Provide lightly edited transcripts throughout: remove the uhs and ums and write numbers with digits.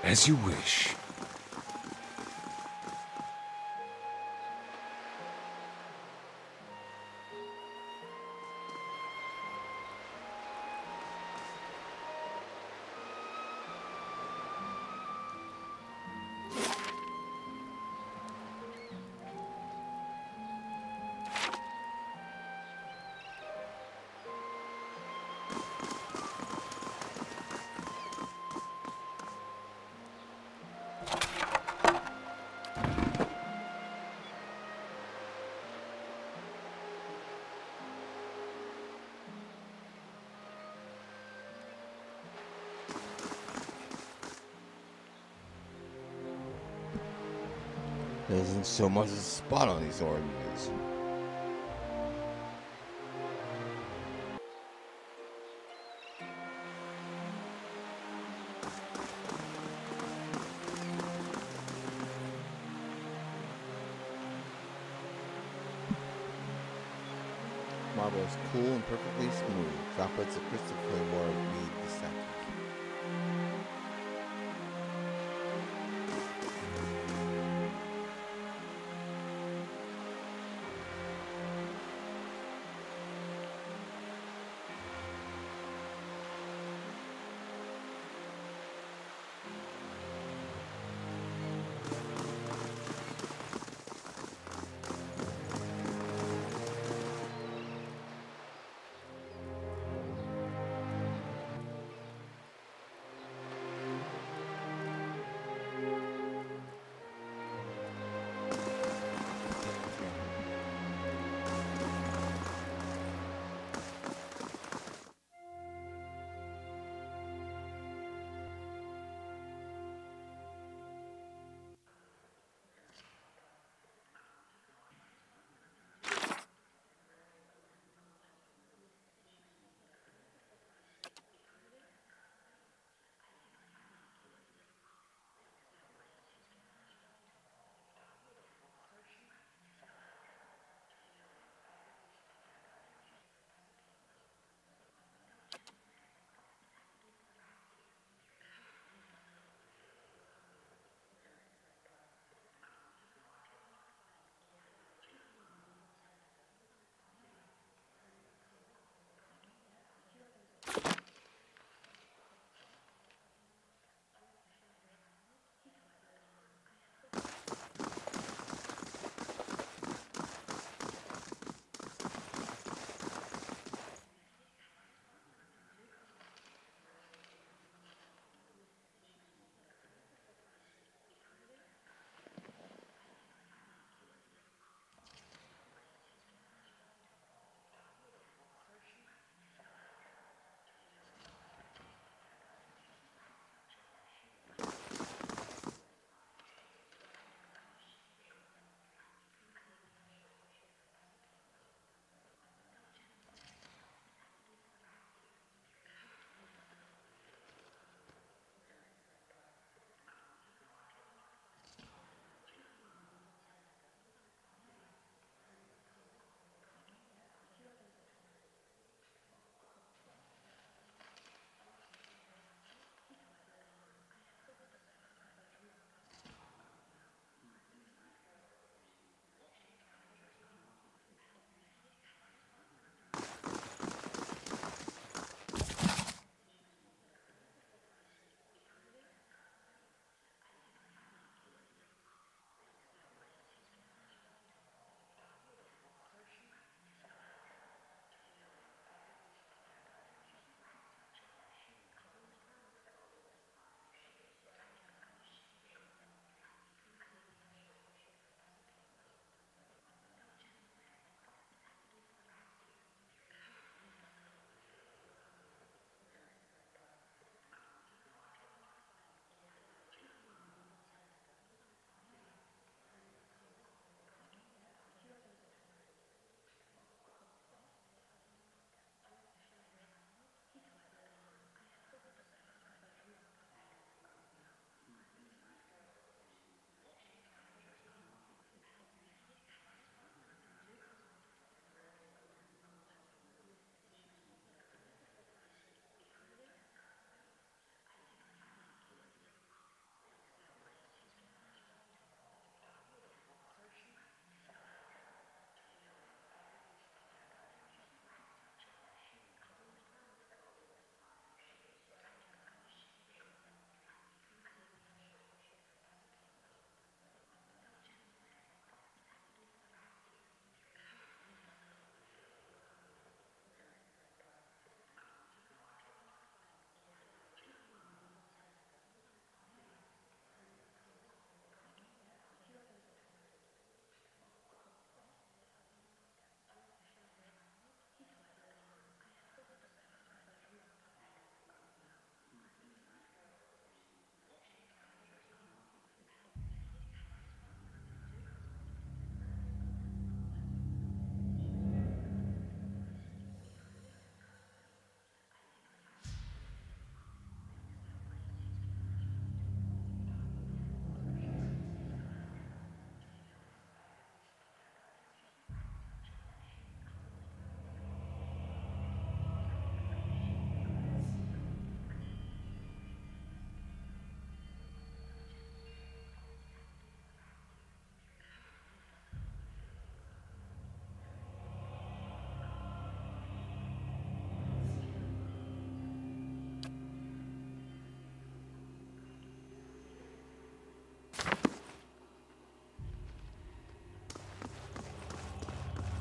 As you wish. There isn't so much as a spot on these oranges. Marble is cool and perfectly smooth. Droplets of crystal clear water bead the statues.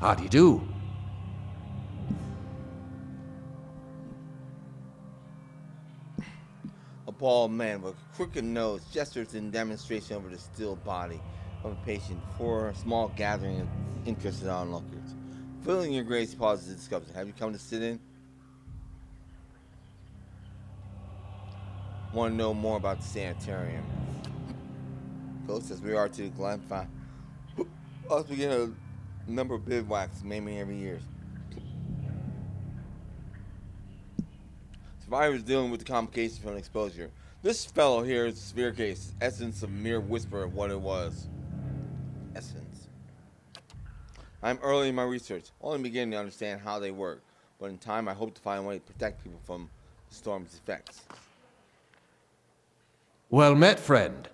How do you do? A bald man with a crooked nose gestures in demonstration over the still body of a patient before a small gathering of interested onlookers. Filling your grace pauses to discover. Have you come to sit in? Want to know more about the Sanitarium? Close as we are to the Glenfire, us begin a number of bivouacs, mainly every year. Survivors dealing with the complications from exposure. This fellow here is a severe case, essence of mere whisper of what it was. Essence. I'm early in my research, only beginning to understand how they work, but in time I hope to find a way to protect people from the storm's effects. Well met, friend.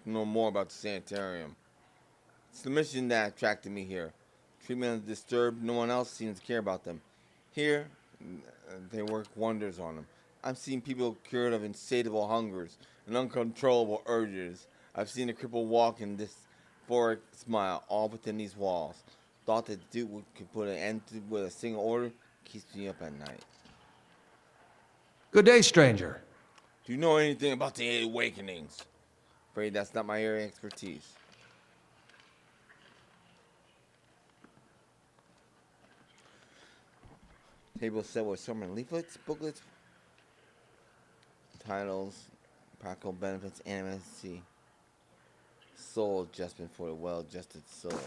Know more about the Sanitarium. It's the mission that attracted me here. Treatment of the disturbed, no one else seems to care about them. Here, they work wonders on them. I've seen people cured of insatiable hungers and uncontrollable urges. I've seen a cripple walk in this euphoric smile, all within these walls. Thought that the Duke could put an end to with a single order keeps me up at night. Good day, stranger. Do you know anything about the Eight Awakenings? Afraid that's not my area of expertise. Table set with sermon leaflets, booklets, titles, practical benefits, animanccy, soul adjustment for a well-adjusted soul.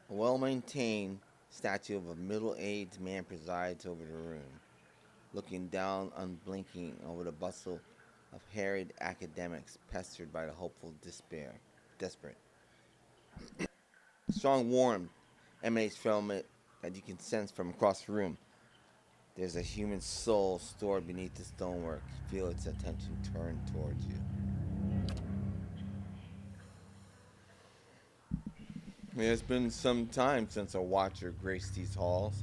A well-maintained statue of a middle-aged man presides over the room, looking down unblinking over the bustle of harried academics pestered by the hopeful desperate. Strong warmth emanates from it that you can sense from across the room. There's a human soul stored beneath the stonework. Feel its attention turned towards you. It has been some time since a watcher graced these halls.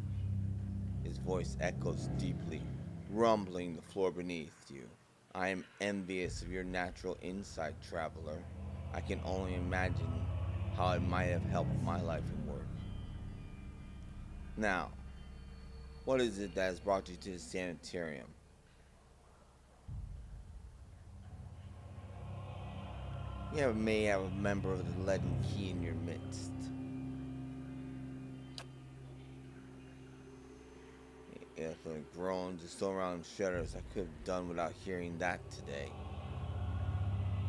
His voice echoes deeply, rumbling the floor beneath you. I am envious of your natural insight, traveler. I can only imagine how it might have helped my life and work. Now, what is it that has brought you to the sanitarium? May have a member of the Leaden Key in your midst. Erik groans and still around shudders. I could have done without hearing that today.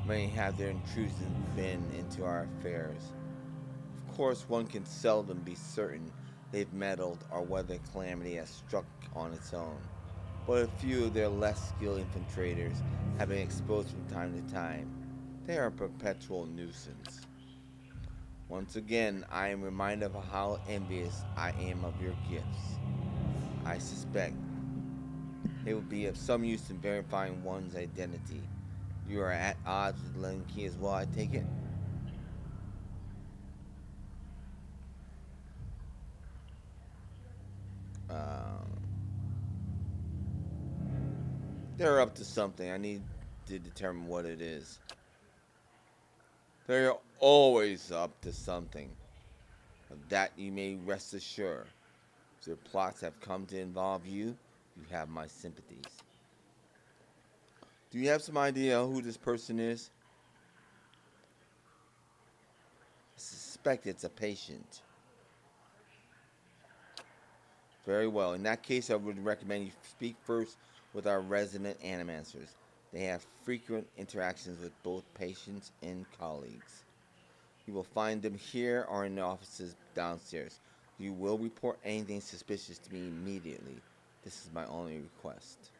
Many have their intrusions been into our affairs. Of course, one can seldom be certain they've meddled or whether calamity has struck on its own. But a few of their less skilled infiltrators have been exposed from time to time. They are a perpetual nuisance. Once again, I am reminded of how envious I am of your gifts. I suspect they will be of some use in verifying one's identity. You are at odds with Leaden Key as well, I take it? They're up to something. I need to determine what it is. They're always up to something. Of that you may rest assured. If their plots have come to involve you, you have my sympathies. Do you have some idea who this person is? I suspect it's a patient. Very well. In that case, I would recommend you speak first with our resident Animancers. They have frequent interactions with both patients and colleagues. You will find them here or in the offices downstairs. You will report anything suspicious to me immediately. This is my only request.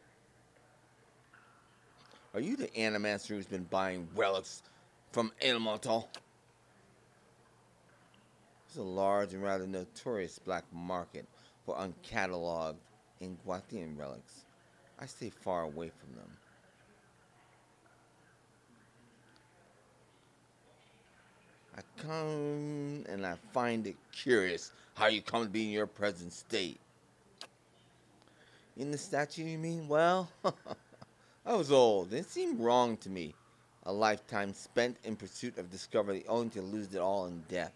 Are you the Animancer who's been buying relics from Elemental? There's a large and rather notorious black market for uncatalogued and Guathian relics. I stay far away from them. I come and I find it curious how you come to be in your present state. In the statue, you mean? Well, I was old, and it seemed wrong to me. A lifetime spent in pursuit of discovery only to lose it all in death.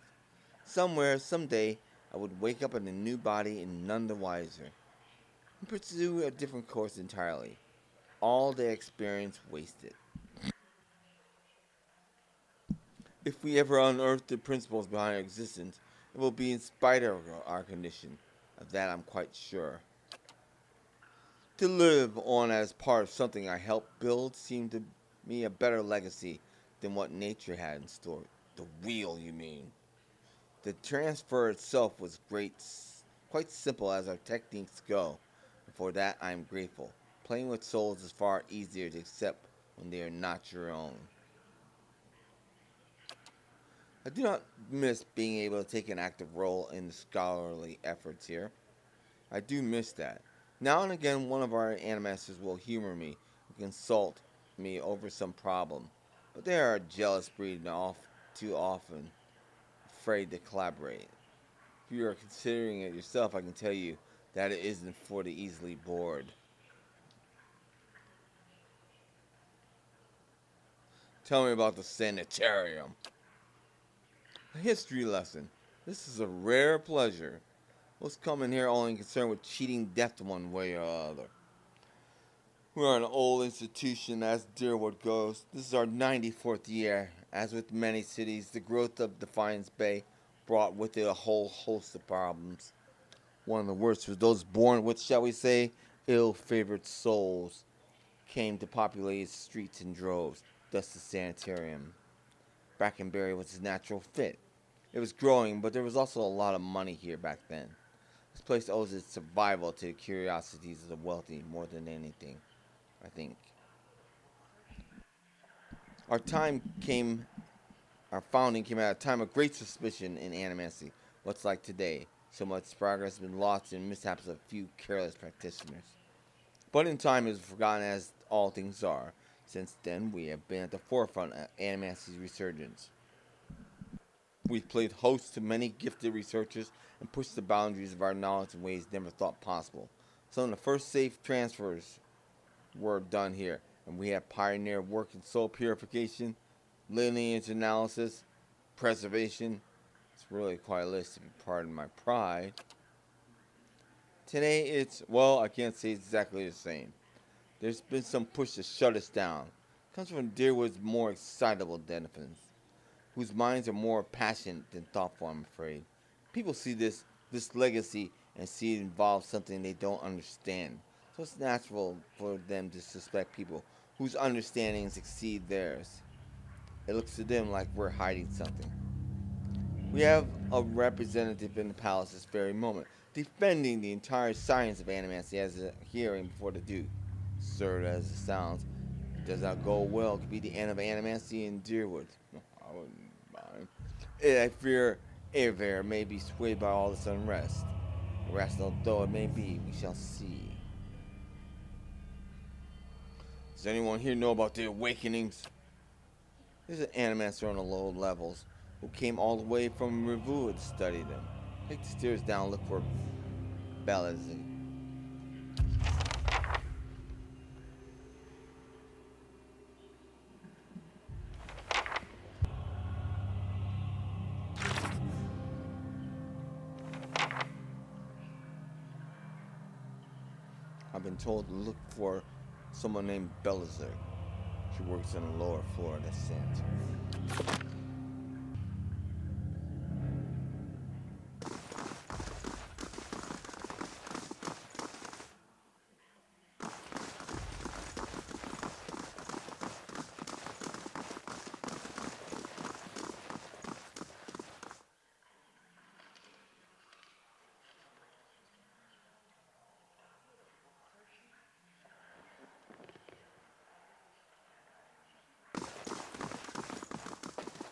Somewhere, someday, I would wake up in a new body and none the wiser, and pursue a different course entirely. All the experience wasted. If we ever unearth the principles behind our existence, it will be in spite of our condition. Of that I'm quite sure. To live on as part of something I helped build seemed to me a better legacy than what nature had in store. The wheel, you mean? The transfer itself was quite simple as our techniques go. And for that I am grateful. Playing with souls is far easier to accept when they are not your own. I do not miss being able to take an active role in the scholarly efforts here. I do miss that. Now and again, one of our Animancers will humor me and consult me over some problem, but they are a jealous breed and too often afraid to collaborate. If you are considering it yourself, I can tell you that it isn't for the easily bored. Tell me about the Sanitarium. A history lesson. This is a rare pleasure. Most come in here only concerned with cheating death one way or other. We are an old institution, as Deerwood goes. This is our 94th year. As with many cities, the growth of Defiance Bay brought with it a whole host of problems. One of the worst was those born with, shall we say, ill-favored souls came to populate its streets in droves, thus the Sanitarium. Brackenberry was his natural fit. It was growing, but there was also a lot of money here back then. This place owes its survival to the curiosities of the wealthy more than anything, I think. Our founding came at a time of great suspicion in Animancy, what's like today. So much progress has been lost in mishaps of a few careless practitioners. But in time it was forgotten as all things are. Since then we have been at the forefront of Animancy's resurgence. We've played host to many gifted researchers and pushed the boundaries of our knowledge in ways never thought possible. Some of the first safe transfers were done here, and we have pioneered work in soul purification, lineage analysis, preservation. It's really quite a list, if you pardon my pride. Today it's, well, I can't say exactly the same. There's been some push to shut us down. It comes from Deerwood's more excitable denizens, whose minds are more passionate than thoughtful, I'm afraid. People see this legacy and see it involves something they don't understand. So it's natural for them to suspect people whose understandings exceed theirs. It looks to them like we're hiding something. We have a representative in the palace this very moment, defending the entire science of animancy as a hearing before the Duke. Absurd as it sounds, it does not go well. It could be the end of animancy in Deerwood. I wouldn't mind. I fear Erik may be swayed by all this unrest. Irrational though it may be, we shall see. Does anyone here know about the awakenings? There's an Animancer on the low levels who came all the way from Waeodin to study them. Take the stairs down, look for Legacy. I've been told to look for someone named Legacy. She works on the lower floor of the Sanitarium.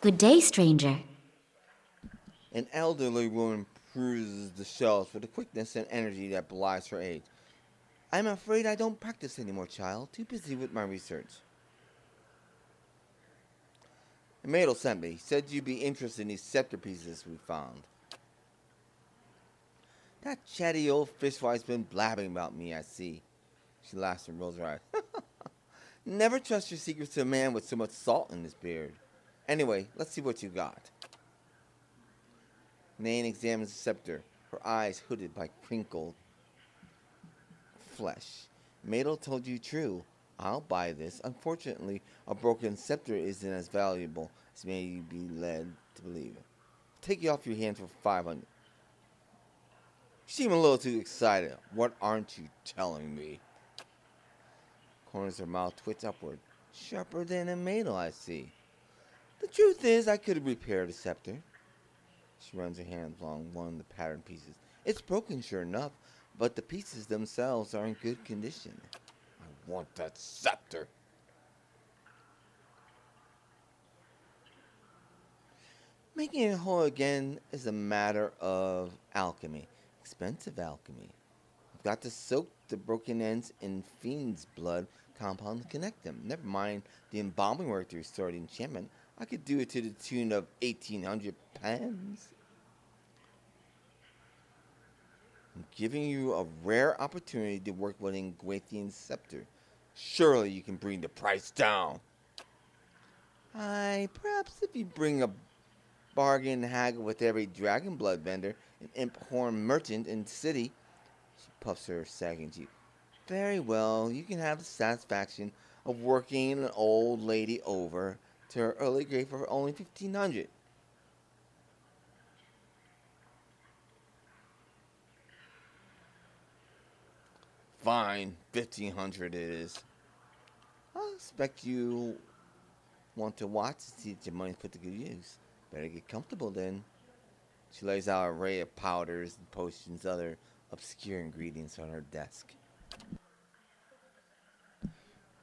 Good day, stranger. An elderly woman peruses the shelves with a quickness and energy that belies her age. I'm afraid I don't practice anymore, child. Too busy with my research. Madel sent me. Said you'd be interested in these scepter pieces we found. That chatty old fishwife's been blabbing about me, I see. She laughs and rolls her eyes. Never trust your secrets to a man with so much salt in his beard. Anyway, let's see what you got. Nain examines the scepter, her eyes hooded by crinkled flesh. Madel told you true. I'll buy this. Unfortunately, a broken scepter isn't as valuable as may be led to believe. Take it off your hands for 500. You seem a little too excited. What aren't you telling me? Corners of her mouth twitch upward. Sharper than a Madel, I see. The truth is, I could have repaired a scepter. She runs her hands along one of the patterned pieces. It's broken, sure enough, but the pieces themselves are in good condition. I want that scepter. Making it whole again is a matter of alchemy. Expensive alchemy. I've got to soak the broken ends in fiend's blood compound to connect them. Never mind the embalming work to restore the enchantment. I could do it to the tune of 1,800 pounds. I'm giving you a rare opportunity to work with an Waeodin scepter. Surely you can bring the price down. Perhaps if you bring a bargain haggle with every dragon blood vendor and imp horn merchant in the city. She puffs her sagging cheek. Very well, you can have the satisfaction of working an old lady over to her early grave for only 1,500. Fine, 1,500 it is. I expect you want to watch and see that your money's put to good use. Better get comfortable then. She lays out an array of powders and potions, other obscure ingredients on her desk.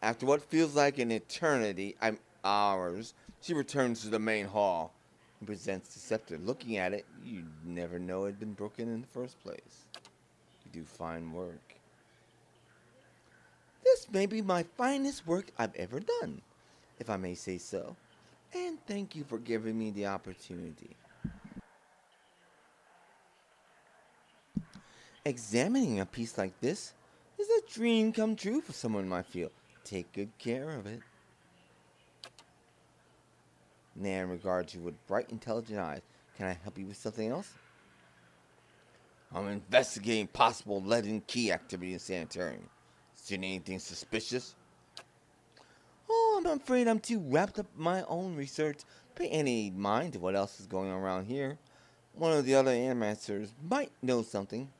After what feels like an eternity, hours, she returns to the main hall and presents the scepter. Looking at it, you'd never know it had been broken in the first place. You do fine work. This may be my finest work I've ever done, if I may say so. And thank you for giving me the opportunity. Examining a piece like this is a dream come true for someone in my field. Take good care of it. Nan regards you with bright, intelligent eyes. Can I help you with something else? I'm investigating possible lead and key activity in Sanitarium. Seen anything suspicious? Oh, I'm afraid I'm too wrapped up in my own research to pay any mind to what else is going on around here. One of the other Animancers might know something.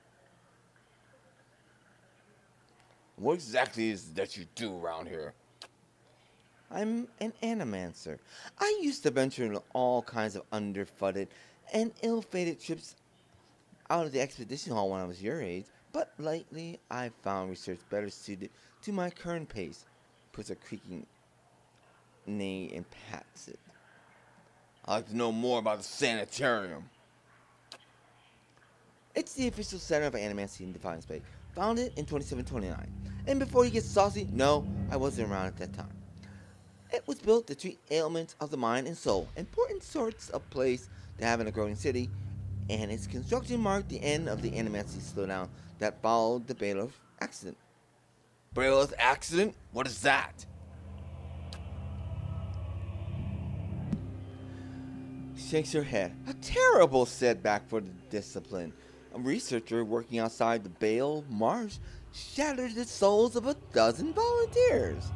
What exactly is it that you do around here? I'm an Animancer. I used to venture into all kinds of underfunded and ill-fated trips out of the expedition hall when I was your age, but lately I've found research better suited to my current pace. Puts a creaking neigh and pats it. I'd like to know more about the Sanitarium. It's the official center of Animancy in Defiance Bay, founded in 2729. And before you get saucy, no, I wasn't around at that time. It was built to treat ailments of the mind and soul, important sorts of place to have in a growing city, and its construction marked the end of the Animancy slowdown that followed the Bailiff accident. Bailiff accident? What is that? She shakes her head. A terrible setback for the discipline. A researcher working outside the Bale Marsh shattered the souls of a dozen volunteers.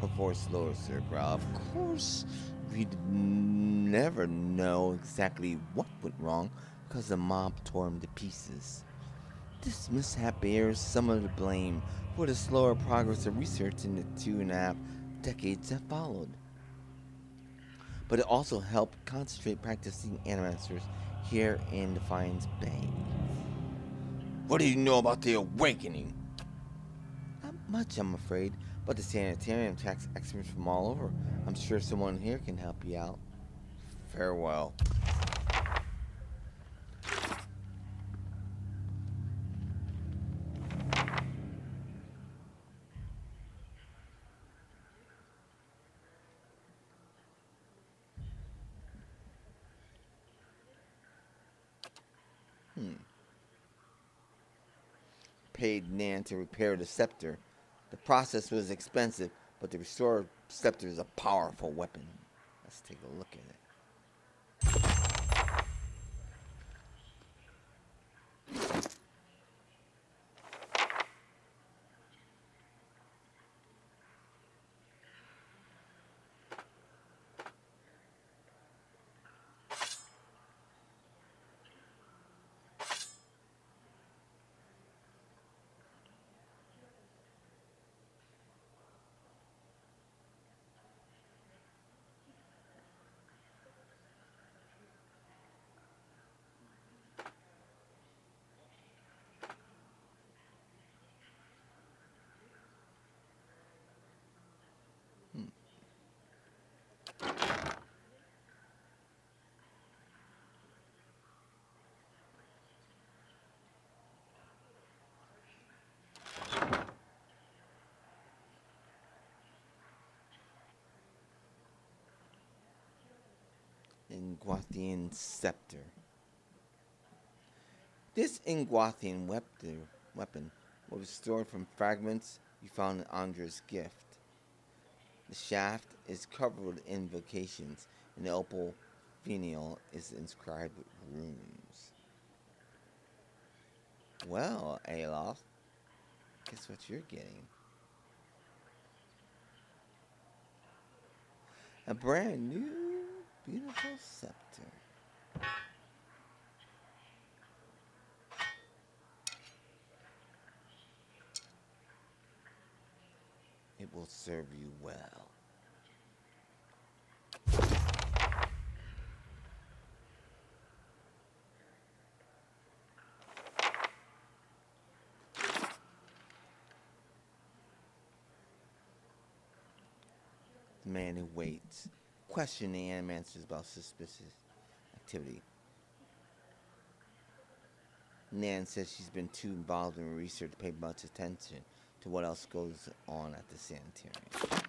Her voice lowers her brow. Of course, we'd never know exactly what went wrong because the mob tore him to pieces. This mishap bears some of the blame for the slower progress of research in the 2.5 decades that followed. But it also helped concentrate practicing Animancers here in Defiance Bay. What do you know about the Awakening? Not much, I'm afraid, but the Sanitarium attracts experts from all over. I'm sure someone here can help you out. Farewell. Paid Nan to repair the scepter. The process was expensive, but the restored scepter is a powerful weapon. Let's take a look at it. Ingwathian scepter. This Ingwathian weapon was restored from fragments you found in Andra's gift. The shaft is covered with invocations, and the opal finial is inscribed with runes. Well, Alof, guess what you're getting? A brand new, beautiful scepter. It will serve you well. The man who waits, questioning Animancers about suspicious activity. Nan says she's been too involved in research to pay much attention to what else goes on at the Sanitarium.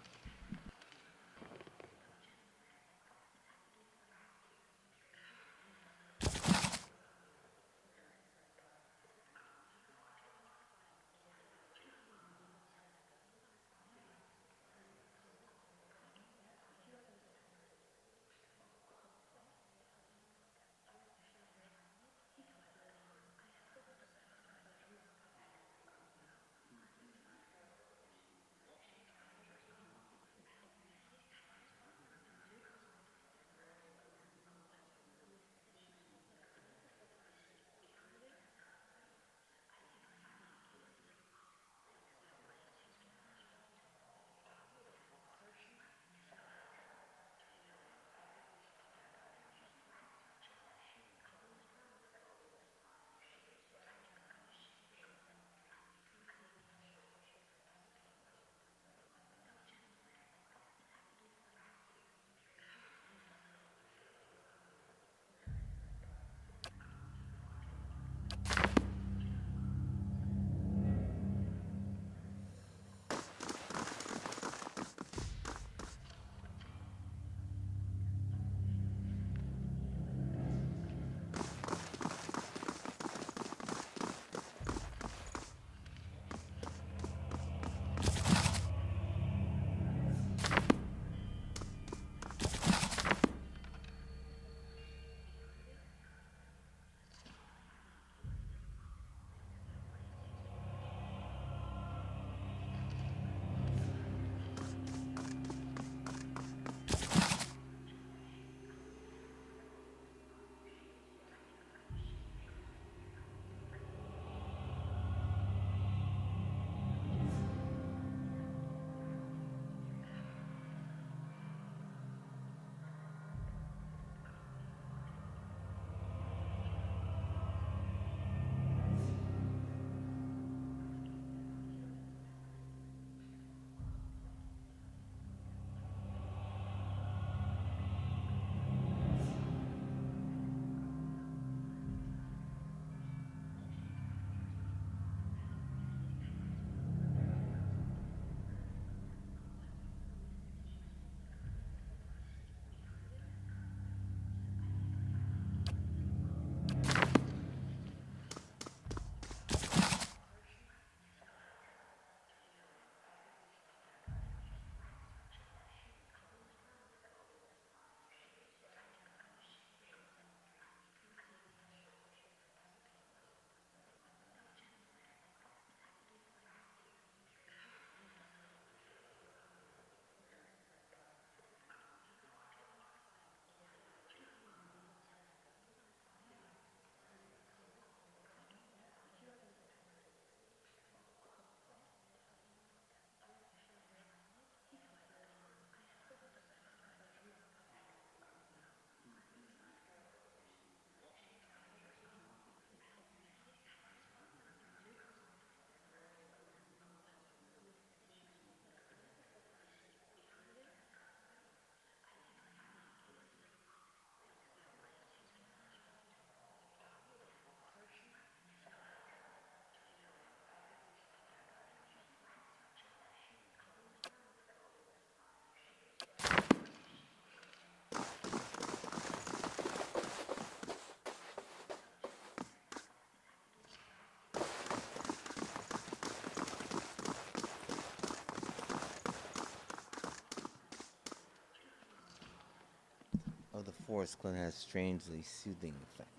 forest glen has strangely soothing effect.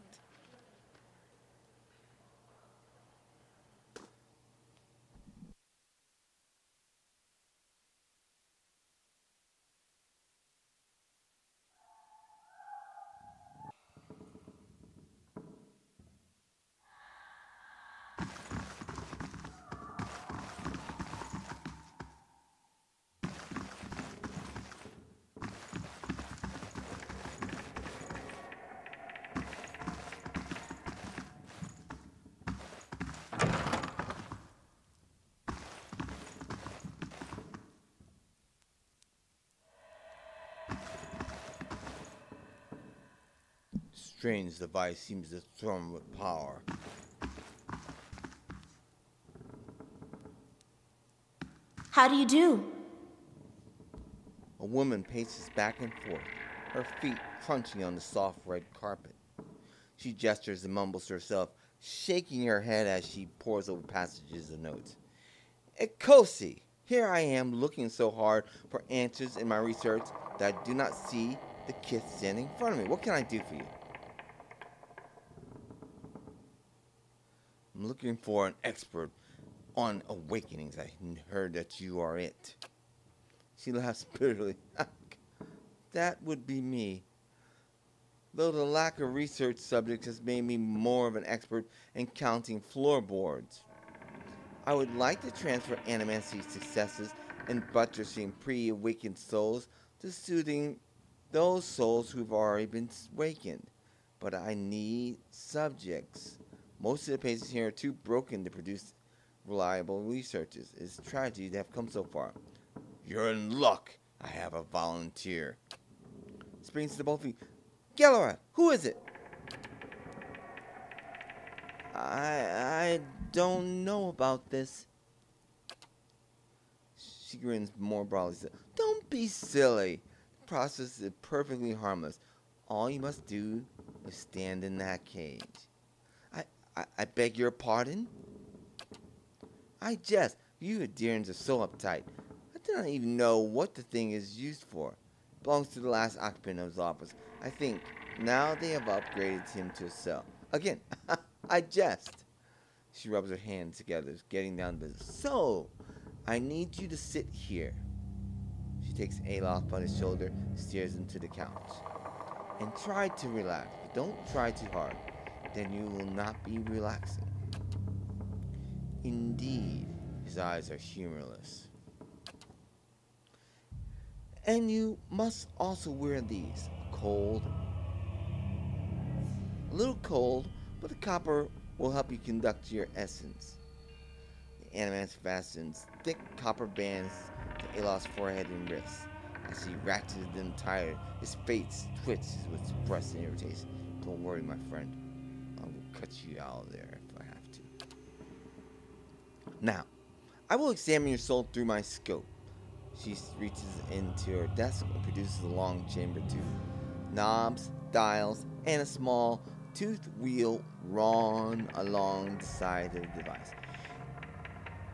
Strange device seems to thrum with power. How do you do? A woman paces back and forth, her feet crunching on the soft red carpet. She gestures and mumbles to herself, shaking her head as she pores over passages of notes. Ekosi, here I am looking so hard for answers in my research that I do not see the kith standing in front of me. What can I do for you? I'm looking for an expert on awakenings. I heard that you are it. She laughs bitterly. That would be me. Though the lack of research subjects has made me more of an expert in counting floorboards. I would like to transfer Animancy successes in buttressing pre-awakened souls to soothing those souls who've already been awakened. But I need subjects. Most of the patients here are too broken to produce reliable researchers. It's a tragedy to have come so far. You're in luck. I have a volunteer. Springs to both feet. Gellora, who is it? I don't know about this. She grins more broadly. Don't be silly. The process is perfectly harmless. All you must do is stand in that cage. I beg your pardon? I jest. You Adirians are so uptight. I do not even know what the thing is used for. It belongs to the last occupant of his office. I think now they have upgraded him to a cell. Again, I jest. She rubs her hands together, getting down to business. So, I need you to sit here. She takes Alof on his shoulder, steers him to the couch. And try to relax, but don't try too hard. Then you will not be relaxing. Indeed, his eyes are humorless. And you must also wear these. Cold. A little cold, but the copper will help you conduct your essence. The Animancer fastens thick copper bands to Alof's forehead and wrists. As he ratchets them tighter, his face twitches with suppressed irritation. Don't worry, my friend. I will cut you out of there if I have to. Now, I will examine your soul through my scope. She reaches into her desk and produces a long chamber tube. Knobs, dials, and a small toothed wheel run along the side of the device.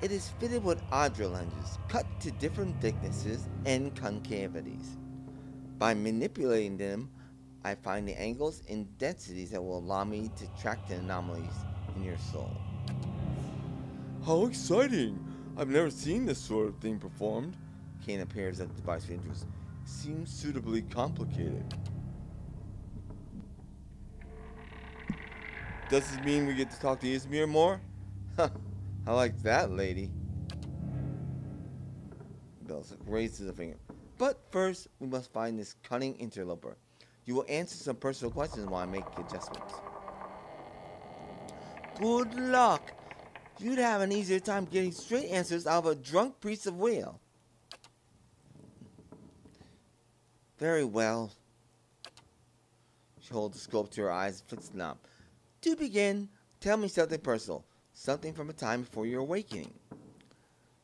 It is fitted with Audra lenses, cut to different thicknesses and concavities. By manipulating them, I find the angles and densities that will allow me to track the anomalies in your soul. How exciting! I've never seen this sort of thing performed. Kane appears at the device of interest. Seems suitably complicated. Does this mean we get to talk to Izmir more? Huh, I like that, lady. Belzak raises a finger. But first, we must find this cunning interloper. You will answer some personal questions while I make adjustments. Good luck! You'd have an easier time getting straight answers out of a drunk priest of Whale. Very well. She holds the scope to her eyes and flicks the knob. To begin, tell me something personal. Something from a time before your awakening.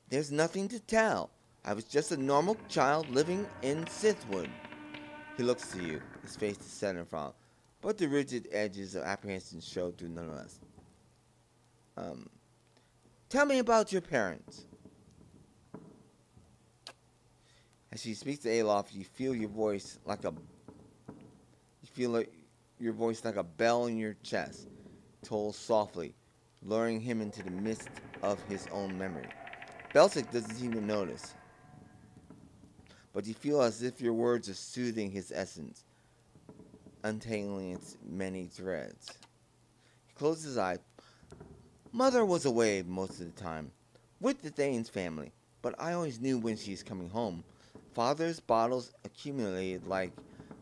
There's nothing to tell. I was just a normal child living in Sithwood. He looks to you, his face is set and frown, but the rigid edges of apprehension show through nonetheless. Tell me about your parents. As she speaks to Alof, you feel your voice like a... You feel like your voice like a bell in your chest, tolls softly, luring him into the midst of his own memory. Belsic doesn't seem to notice, but you feel as if your words are soothing his essence, untangling its many threads. He closes his eyes. Mother was away most of the time, with the Thane's family, but I always knew when she's coming home. Father's bottles accumulated like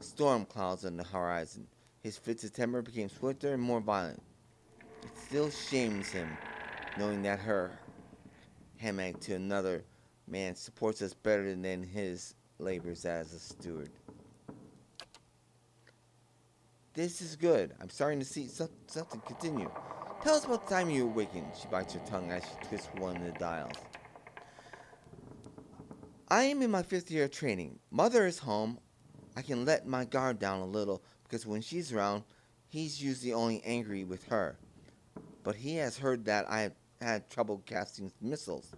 storm clouds on the horizon. His fits of temper became swifter and more violent. It still shames him, knowing that her hammock to another man supports us better than his labors as a steward. This is good. I'm starting to see something continue. Tell us about the time you awakened. She bites her tongue as she twists one of the dials. I am in my 5th year of training. Mother is home. I can let my guard down a little because when she's around, he's usually only angry with her. But he has heard that I have had trouble casting missiles,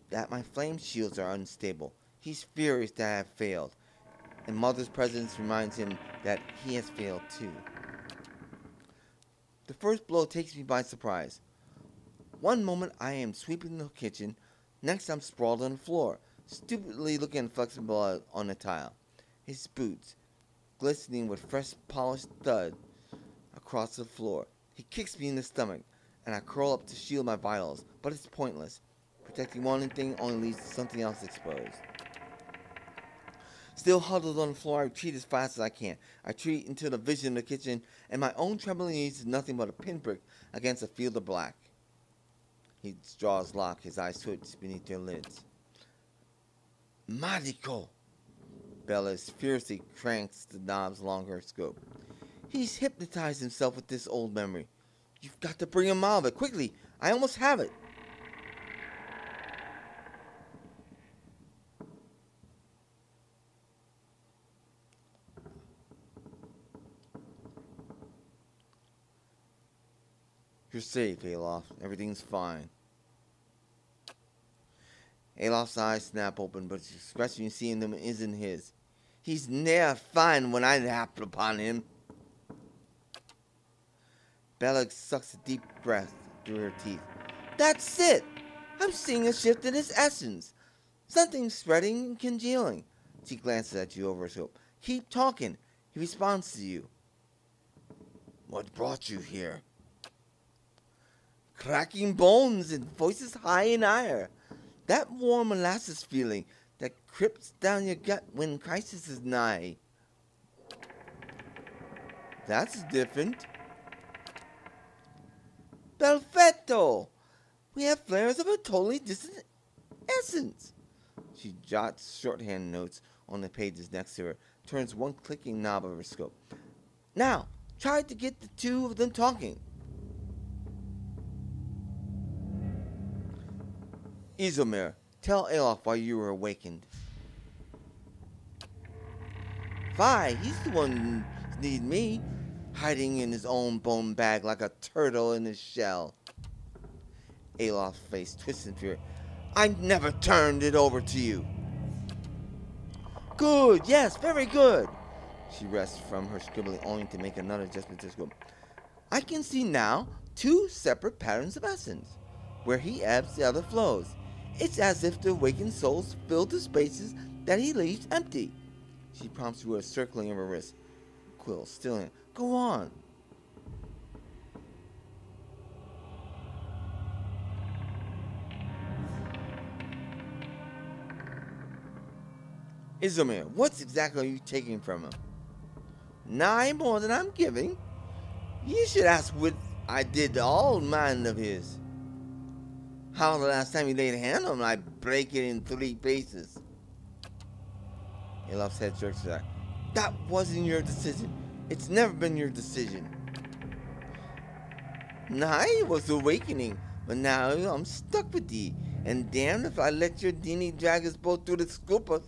that my flame shields are unstable. He's furious that I have failed, and Mother's presence reminds him that he has failed too. The first blow takes me by surprise. One moment I am sweeping the kitchen, next I'm sprawled on the floor, stupidly looking inflexible on the tile. His boots, glistening with fresh polished thud across the floor. He kicks me in the stomach, and I curl up to shield my vitals, but it's pointless. Protecting one thing only leads to something else exposed. Still huddled on the floor, I retreat as fast as I can. I retreat into the vision of the kitchen, and my own trembling knees is nothing but a pinprick against a field of black. His jaws lock, his eyes twitch beneath their lids. Magico! Bellas fiercely cranks the knobs along her scope. He's hypnotized himself with this old memory. You've got to bring him out of it, quickly! I almost have it! You're safe, Alof. Everything's fine. Alof's eyes snap open, but the expression you see in them isn't his. He's ne'er fine when I happen upon him. Bella sucks a deep breath through her teeth. That's it! I'm seeing a shift in his essence. Something's spreading and congealing. She glances at you over her scope. Keep talking. He responds to you. What brought you here? Cracking bones and voices high in ire. That warm molasses feeling that creeps down your gut when crisis is nigh. That's different. Perfetto! We have flares of a totally distant essence. She jots shorthand notes on the pages next to her, turns one clicking knob of her scope. Now, try to get the two of them talking. Izomir, tell Alof why you were awakened. Vi, he's the one who needs me, hiding in his own bone bag like a turtle in his shell. Alof's face twists in fear. I never turned it over to you. Good, yes, very good. She rests from her scribbling only to make another adjustment to the scope. I can see now 2 separate patterns of essence. Where he ebbs, the other flows. It's as if the awakened souls fill the spaces that he leaves empty. She prompts you with a circling of her wrist. Quill, still in. Go on. Izomir, what exactly are you taking from him? 9 more than I'm giving. You should ask what I did to all mine of his. How the last time you laid a hand on him, I break it in 3 pieces. Alof's head jerks back. That wasn't your decision. It's never been your decision. I was awakening, but now I'm stuck with thee. And damn if I let your Dini drag us both through the scoopers.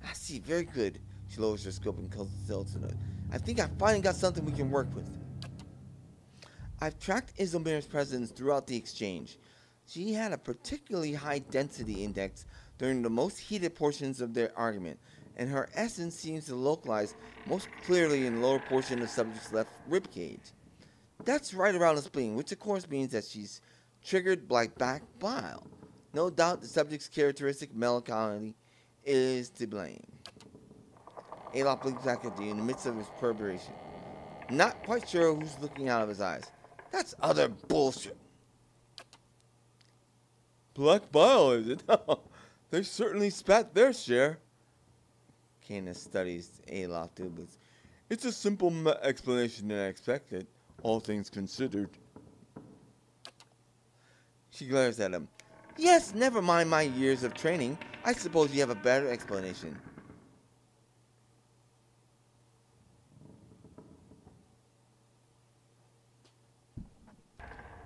I see, very good. She lowers her scope and calls herself to it. I think I finally got something we can work with. I've tracked Izomir's presence throughout the exchange. She had a particularly high density index during the most heated portions of their argument, and her essence seems to localize most clearly in the lower portion of the subject's left ribcage. That's right around the spleen, which of course means that she's triggered by back bile. No doubt the subject's characteristic melancholy is to blame. Alof blinks back at you in the midst of his perspiration. Not quite sure who's looking out of his eyes. That's utter bullshit. Black bile, is it? They certainly spat their share. Canis studies Alof dubiously. It's a simple explanation than I expected, all things considered. She glares at him. Yes, never mind my years of training. I suppose you have a better explanation.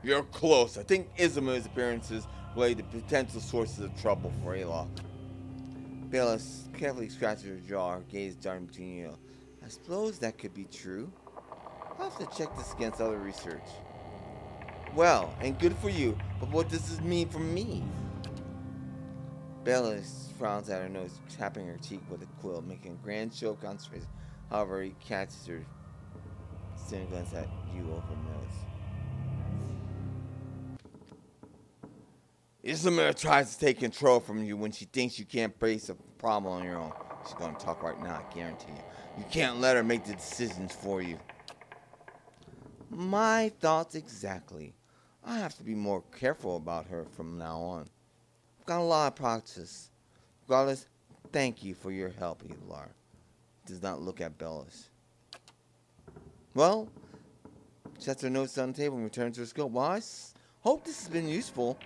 You're close. I think Isimir's appearances lay the potential sources of trouble for Alof. Bayless carefully scratches her jaw, her gaze darting between you. I suppose that could be true. I'll have to check this against other research. Well, and good for you, but what does this mean for me? Bayless frowns at her nose, tapping her cheek with a quill, making a grand show of concentration. However, he catches her, staring glance at you over the nose. Isamir tries to take control from you when she thinks you can't face a problem on your own. She's going to talk right now, I guarantee you. You can't let her make the decisions for you. My thoughts exactly. I have to be more careful about her from now on. I've got a lot of practice. Regardless, thank you for your help, Elar. Does not look at Bellis. Well, sets her notes on the table and returns to her scope. Well, I hope this has been useful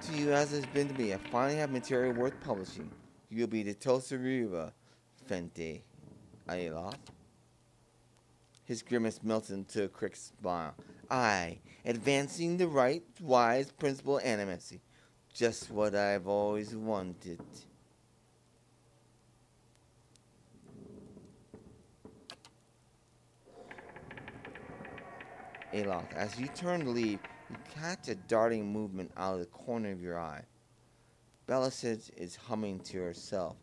to you as it's been to me. I finally have material worth publishing. You'll be the Tosariva, Fente Alof. His grimace melts into a quick smile. Aye, advancing the right, wise principle of Animancy. Just what I've always wanted. Alof, as you turn to leave, you catch a darting movement out of the corner of your eye. Belisage is humming to herself,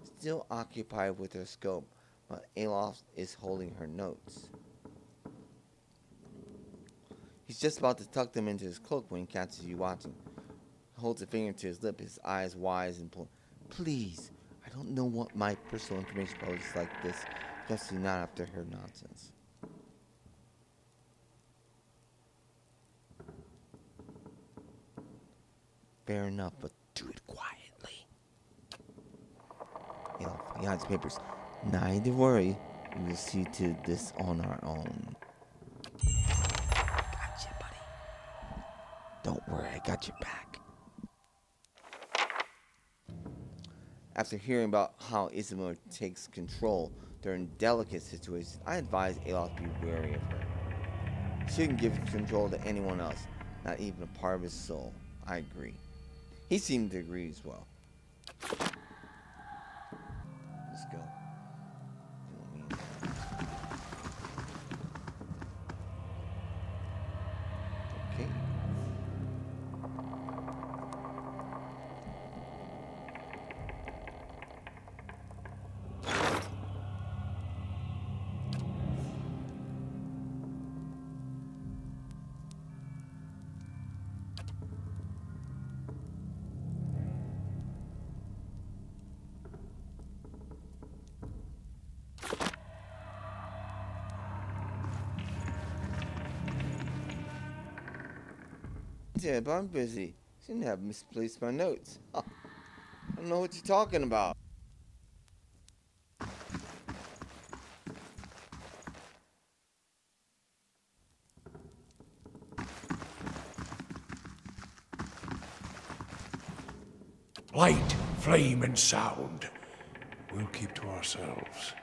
still occupied with her scope, while Alof is holding her notes. He's just about to tuck them into his cloak when he catches you watching. He holds a finger to his lip, his eyes wise and pulled. Please, I don't know what my personal information published like this, especially not after her nonsense. Fair enough, but do it quietly. He hides papers. Not to worry. We will see to this on our own. Gotcha, buddy. Don't worry, I got your back. After hearing about how Isamir takes control during delicate situations, I advise Alof to be wary of her. She shouldn't give control to anyone else, not even a part of his soul. I agree. He seemed to agree as well. Let's go. Okay. Yeah, but I'm busy. Shouldn't have misplaced my notes. I don't know what you're talking about. Light, flame, and sound. We'll keep to ourselves.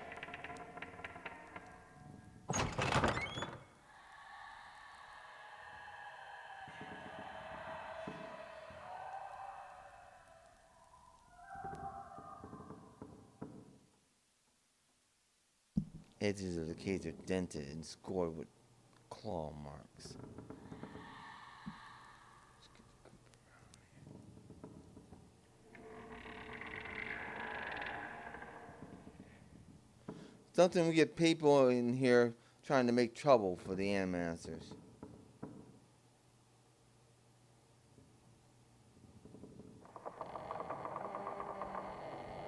Edges of the cage are dented and scored with claw marks. Something we get people in here trying to make trouble for the Animancers.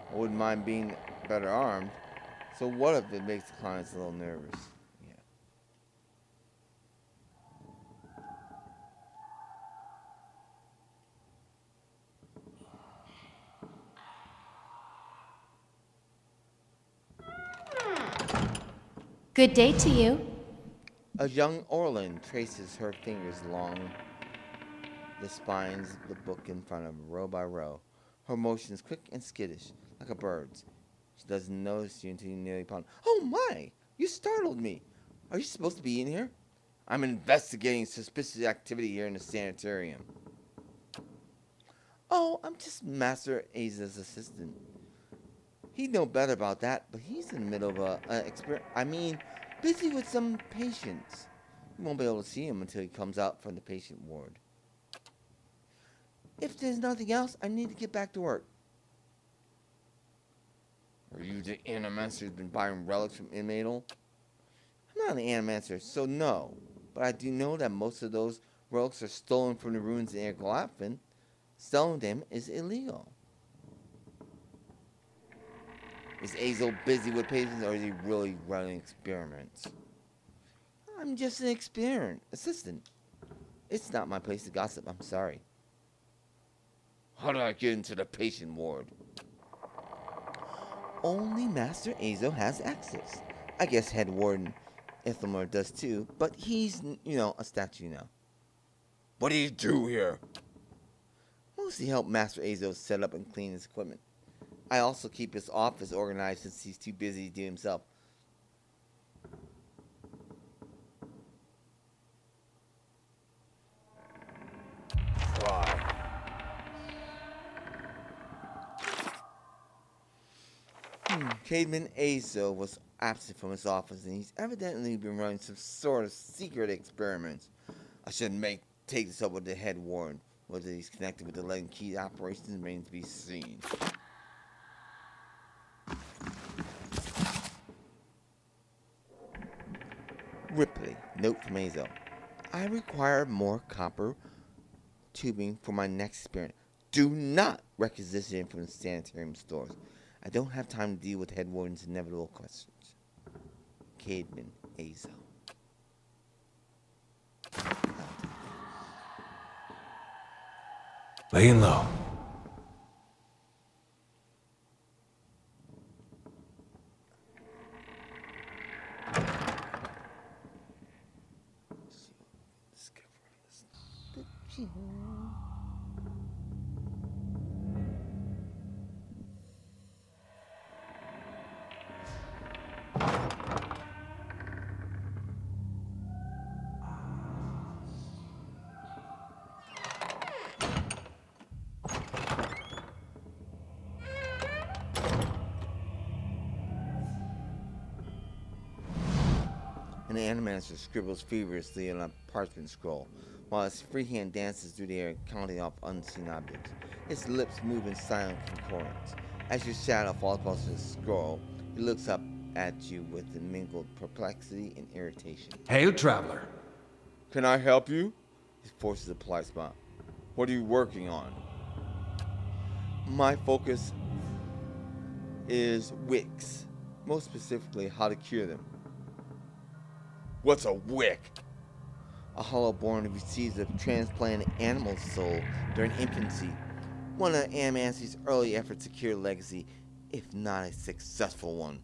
I wouldn't mind being better armed. So what if it makes the clients a little nervous? Yeah. Good day to you. A young Orlin traces her fingers along the spines of the book in front of her, row by row. Her motion is quick and skittish, like a bird's. She doesn't notice you until you nearly pound. Oh my! You startled me! Are you supposed to be in here? I'm investigating suspicious activity here in the Sanitarium. Oh, I'm just Master Aza's assistant. He'd know better about that, but he's in the middle of busy with some patients. You won't be able to see him until he comes out from the patient ward. If there's nothing else, I need to get back to work. Are you the Animancer who's been buying relics from Inmadel? I'm not an Animancer, so no. But I do know that most of those relics are stolen from the ruins in Erik. Selling them is illegal. Is Azel busy with patients, or is he really running experiments? I'm just an experiment assistant. It's not my place to gossip, I'm sorry. How do I get into the patient ward? Only Master Azo has access. I guess Head Warden Ithamar does too, but he's, a statue now. What do you do here? Mostly help Master Azo set up and clean his equipment. I also keep his office organized since he's too busy to do himself. Why? Cademan Azo was absent from his office, and he's evidently been running some sort of secret experiments. I should take this up with the head warden. Whether he's connected with the Legend Key operations remains to be seen. Ripley, note from Azo. I require more copper tubing for my next experiment. Do not requisition from the Sanitarium stores. I don't have time to deal with Head Warden's inevitable questions. Cademan Azo. Laying low. An Animancer scribbles feverishly on a parchment scroll, while his free hand dances through the air, counting off unseen objects. His lips move in silent concordance. As your shadow falls across his scroll, he looks up at you with mingled perplexity and irritation. Hail, traveler. Can I help you? He forces a polite smile. What are you working on? My focus is wicks, most specifically how to cure them. What's a wick? A hollow-born who receives a transplanted animal soul during infancy. One of Animancy's early efforts to cure Legacy, if not a successful one.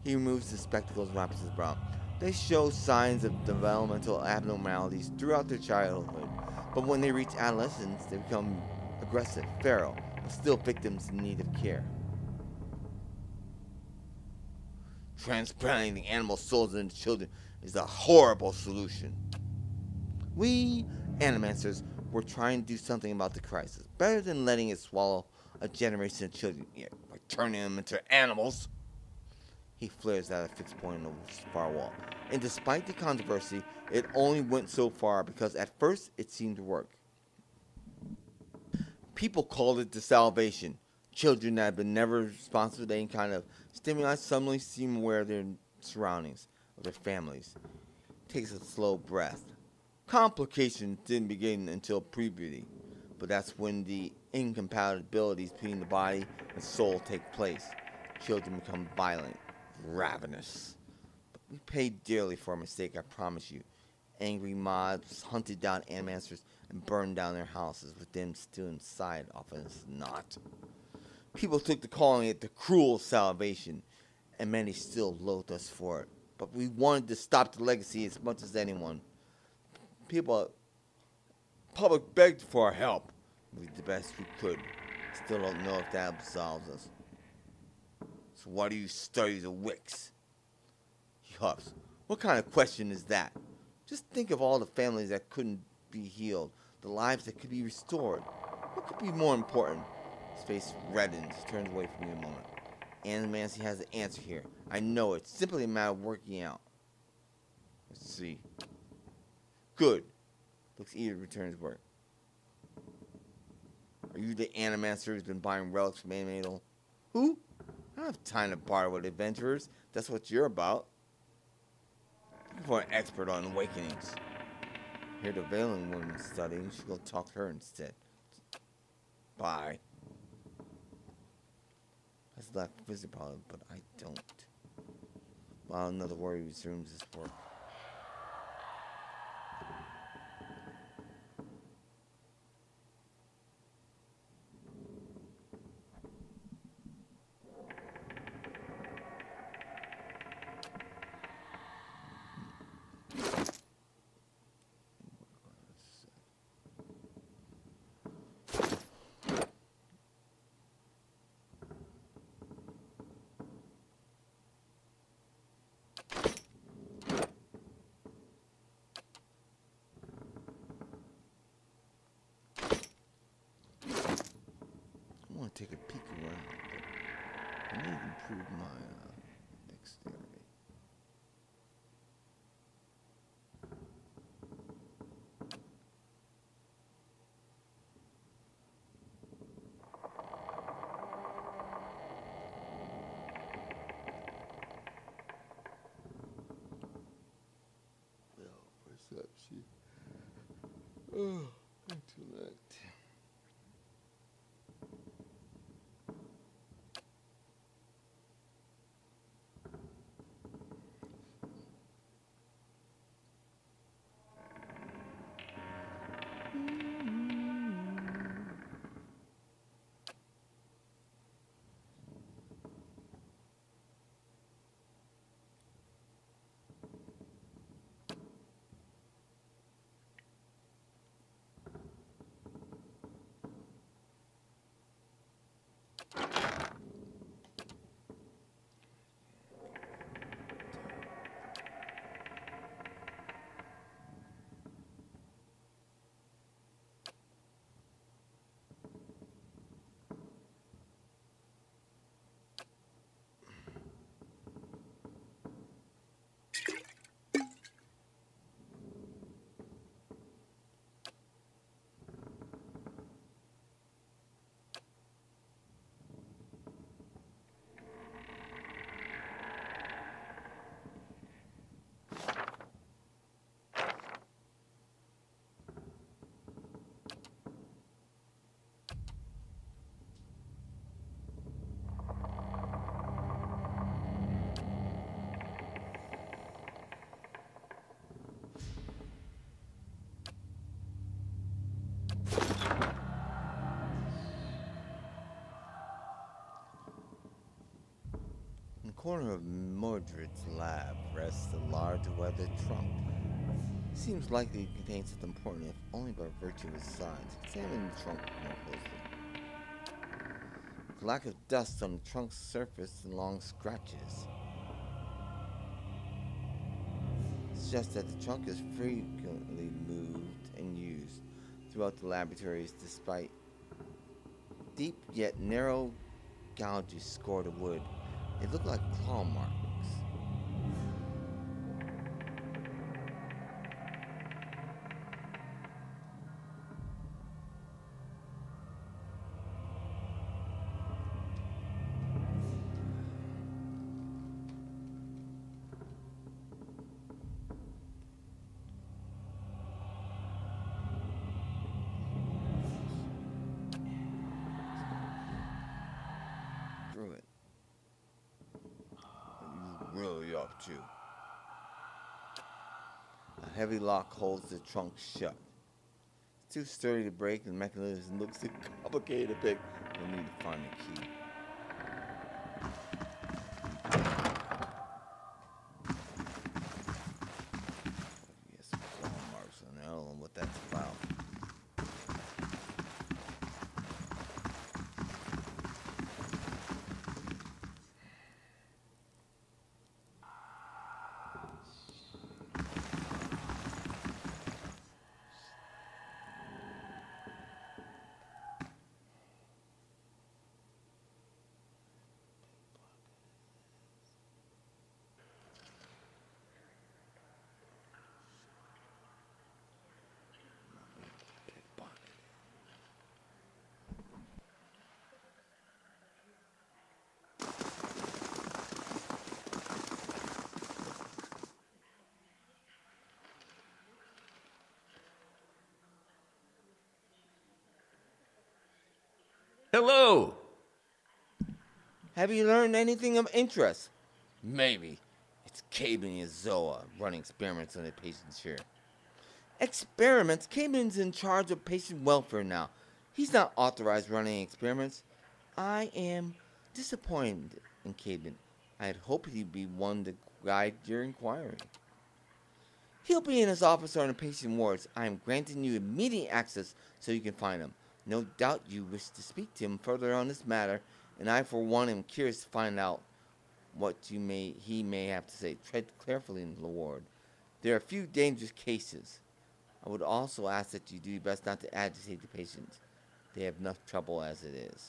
He removes his spectacles and wipes his brow. They show signs of developmental abnormalities throughout their childhood, but when they reach adolescence, they become aggressive, feral, but still victims in need of care. Transplanting the animal souls into children is a horrible solution. We, Animancers, were trying to do something about the crisis, better than letting it swallow a generation of children, by turning them into animals. He flares at a fixed point on the far wall. And despite the controversy, it only went so far because at first it seemed to work. People called it the salvation. Children that have been never responsive to any kind of stimuli suddenly seem aware of their surroundings, of their families. Takes a slow breath. Complications didn't begin until puberty, but that's when the incompatibilities between the body and soul take place. Children become violent, ravenous. But we paid dearly for our mistake, I promise you. Angry mobs hunted down Animancers and burned down their houses, with them still inside, often as not. People took to calling it the cruel salvation, and many still loathe us for it. But we wanted to stop the legacy as much as anyone. Public begged for our help. We did the best we could. Still don't know if that absolves us. So why do you study the wicks? He huffs. What kind of question is that? Just think of all the families that couldn't be healed, the lives that could be restored. What could be more important? His face reddens. He turns away from me a moment. Animancy has the answer here. I know it's simply a matter of working out. Let's see. Good. Looks eager to return his work. Are you the Animancer who's been buying relics from Animator? Who? I don't have time to barter with adventurers. That's what you're about. Looking for an expert on awakenings. Here the Veiling woman's studying. You should go talk to her instead. Bye. That's lack of visit problem, but I don't. While another warrior resumes his work. I want to take a peek around, but I need to improve my dexterity. Well, perception. Oh, intellect. In the corner of Mordred's lab rests a large weathered trunk. It seems likely it contains something important, if only by virtue of its size. Examine the trunk more closely. The lack of dust on the trunk's surface and long scratches suggests that the trunk is frequently moved and used throughout the laboratories, despite deep yet narrow gouges scored in wood. They look like claw marks. up to? A heavy lock holds the trunk shut. It's too sturdy to break, and the mechanism looks too complicated to pick. We'll need to find the key. Yes, claw marks on there. I don't know what that's about. Hello! Have you learned anything of interest? Maybe. It's Caben and Zoa running experiments on the patients here. Experiments? Caben's in charge of patient welfare now. He's not authorized running experiments. I am disappointed in Caben. I had hoped he'd be one to guide your inquiry. He'll be in his office or in the patient wards. I am granting you immediate access so you can find him. No doubt you wish to speak to him further on this matter, and I for one am curious to find out what he may have to say. Tread carefully in the ward. There are a few dangerous cases. I would also ask that you do your best not to agitate the patients. They have enough trouble as it is.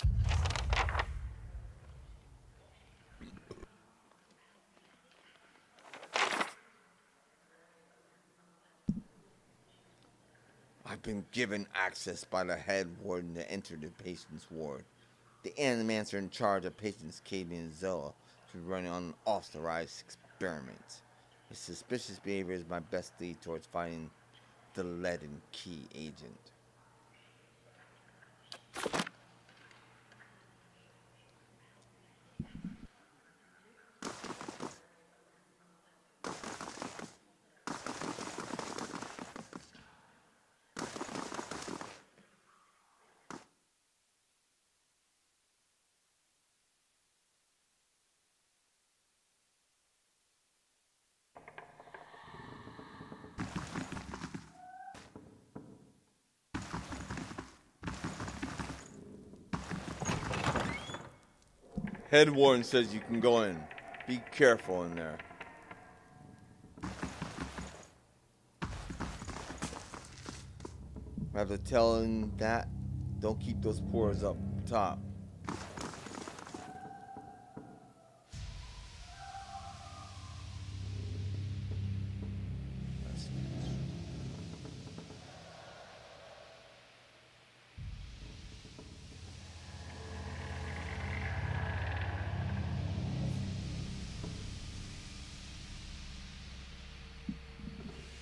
I've been given access by the head warden to enter the patient's ward. The Animancer in charge of patients Caden and Zoa to run on unauthorized experiments. His suspicious behavior is my best lead towards finding the lead and key agent. Head warden says you can go in. Be careful in there. Rather tell him that, don't keep those pores up top.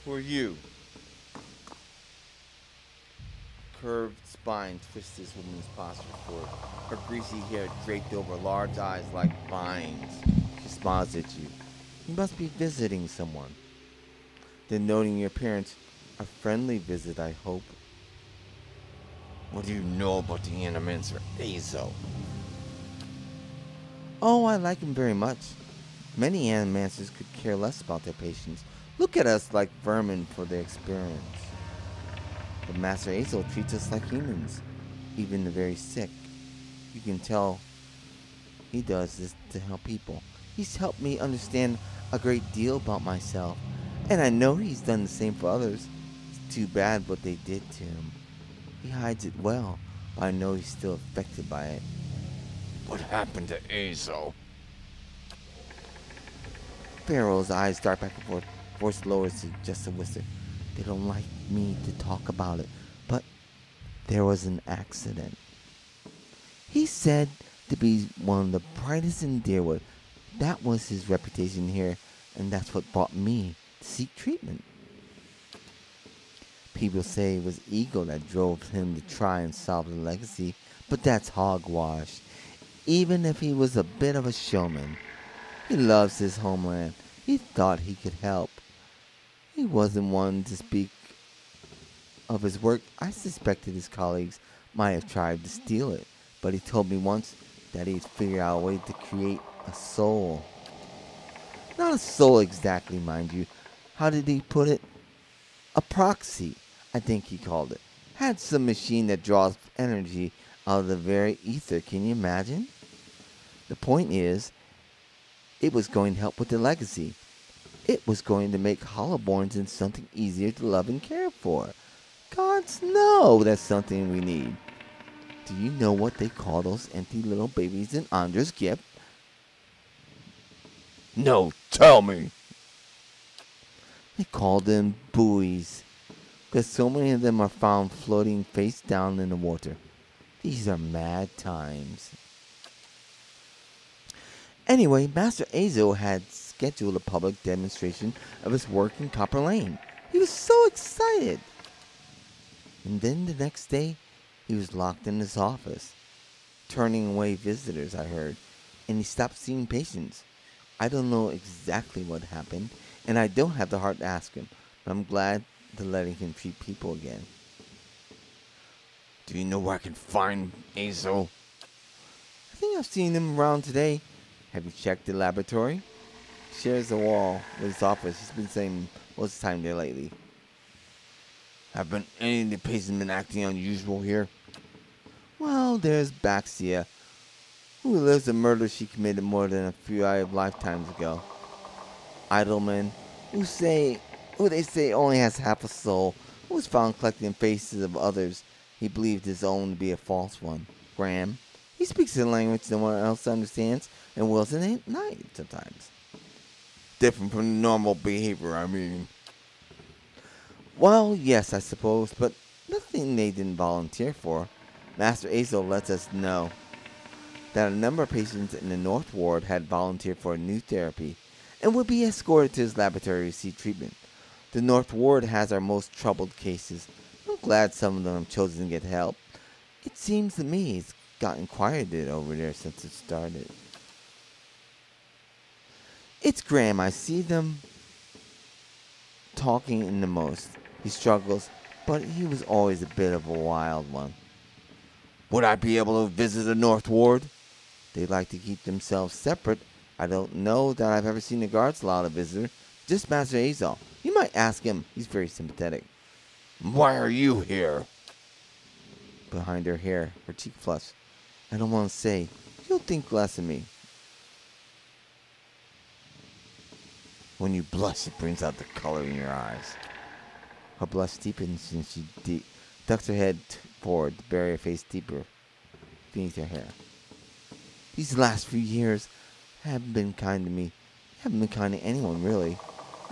Who are you? Curved spine twists this woman's posture forward. Her greasy hair draped over large eyes like vines. She smiles at you. You must be visiting someone. Then noting your appearance, a friendly visit, I hope. What do you know about the Animancer, Azo? Oh, I like him very much. Many Animancers could care less about their patients. Look at us like vermin for their experience. But Master Azo treats us like humans, even the very sick. You can tell he does this to help people. He's helped me understand a great deal about myself, and I know he's done the same for others. It's too bad what they did to him. He hides it well, but I know he's still affected by it. What happened to Azo? Pharaoh's eyes dart back and forth. Voice lowers to just a whisper. They don't like me to talk about it, but there was an accident. He's said to be one of the brightest in Deerwood. That was his reputation here, and that's what brought me to seek treatment. People say it was ego that drove him to try and solve the legacy, but that's hogwash. Even if he was a bit of a showman, he loves his homeland. He thought he could help. He wasn't one to speak of his work. I suspected his colleagues might have tried to steal it, but he told me once that he'd figured out a way to create a soul. Not a soul exactly, mind you. How did he put it? A proxy, I think he called it. Had some machine that draws energy out of the very ether. Can you imagine? The point is, it was going to help with the legacy. It was going to make Hollowborns into something easier to love and care for. Gods know that's something we need. Do you know what they call those empty little babies in Andra's gift? No, tell me. They call them buoys, because so many of them are found floating face down in the water. These are mad times. Anyway, Master Azo had scheduled a public demonstration of his work in Copper Lane. He was so excited. And then the next day, he was locked in his office, turning away visitors, I heard, and he stopped seeing patients. I don't know exactly what happened, and I don't have the heart to ask him, but I'm glad to letting him treat people again. Do you know where I can find Azo? I think I've seen him around today. Have you checked the laboratory? He shares the wall with his office. He's been saying most of the time there lately. Have been any of the patients been acting unusual here? Well, there's Baxia, who lives a murder she committed more than a few lifetimes ago. Idleman, who they say only has half a soul, who was found collecting faces of others he believed his own to be a false one. Graham, he speaks a language no one else understands, and wills at night sometimes. Different from normal behavior, I mean. Well, yes, I suppose, but nothing they didn't volunteer for. Master Azo lets us know that a number of patients in the North Ward had volunteered for a new therapy and would be escorted to his laboratory to receive treatment. The North Ward has our most troubled cases. I'm glad some of them have chosen to get help. It seems to me it's gotten quieted over there since it started. It's Graham. I see them talking in the most. He struggles, but he was always a bit of a wild one. Would I be able to visit the North Ward? They like to keep themselves separate. I don't know that I've ever seen the guards allow a visitor. Just Master Azal. You might ask him. He's very sympathetic. Why are you here? Behind her hair, her cheek flushed. I don't want to say. You'll think less of me. When you blush, it brings out the color in your eyes. Her blush deepens and she ducks her head forward to bury her face deeper beneath her hair. These last few years haven't been kind to me. Haven't been kind to anyone, really.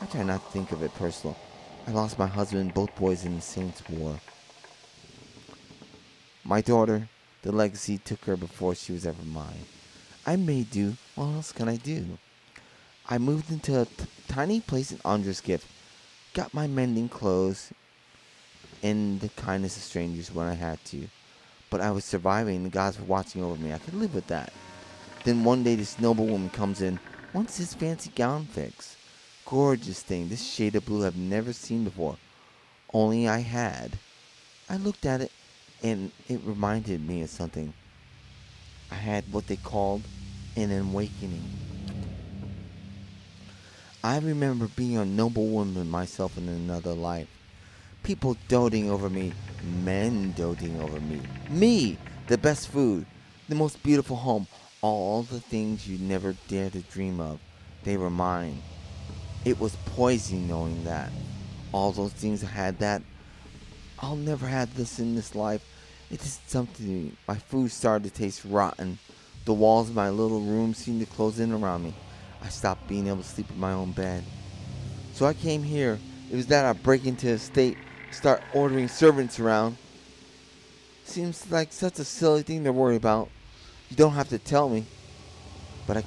I try not to think of it personal. I lost my husband and both boys in the Saints' War. My daughter, the legacy, took her before she was ever mine. I made do. What else can I do? I moved into a tiny place in Andra's gift. Got my mending clothes and the kindness of strangers when I had to. But I was surviving and the gods were watching over me. I could live with that. Then one day this noble woman comes in, wants his fancy gown fixed. Gorgeous thing, this shade of blue I've never seen before. Only I had. I looked at it and it reminded me of something. I had what they called an awakening. I remember being a noble woman myself in another life. People doting over me, men doting over me. Me, the best food, the most beautiful home, all the things you never dare to dream of. They were mine. It was poison knowing that. All those things I had that. I'll never have this in this life. It is something. My food started to taste rotten. The walls of my little room seemed to close in around me. I stopped being able to sleep in my own bed. So I came here. It was that I break into a state, start ordering servants around. Seems like such a silly thing to worry about. You don't have to tell me. But I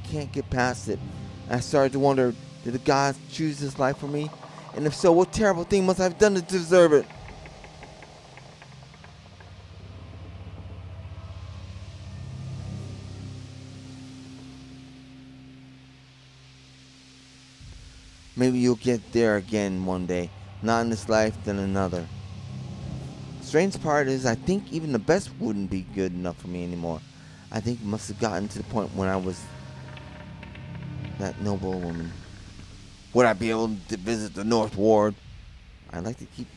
can't get past it. I started to wonder, did the gods choose this life for me? And if so, what terrible thing must I have done to deserve it? Maybe you'll get there again one day. Not in this life, then another. Strange part is, I think even the best wouldn't be good enough for me anymore. I think it must have gotten to the point when I was that noble woman. Would I be able to visit the North Ward? They'd like to keep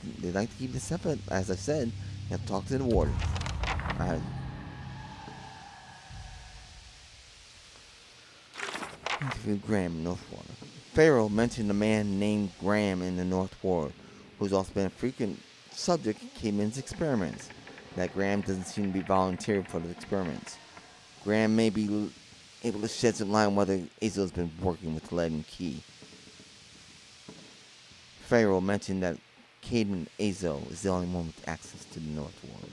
this separate, as I said. You have to talk to the warden. Interviewed Graham in North Ward. Pharaoh mentioned a man named Graham in the North Ward, who's also been a frequent subject of Caedmon's experiments. That Graham doesn't seem to be volunteering for the experiments. Graham may be able to shed some light on whether Azo has been working with lead and key. Pharaoh mentioned that Caedmon Azo is the only one with access to the North Ward.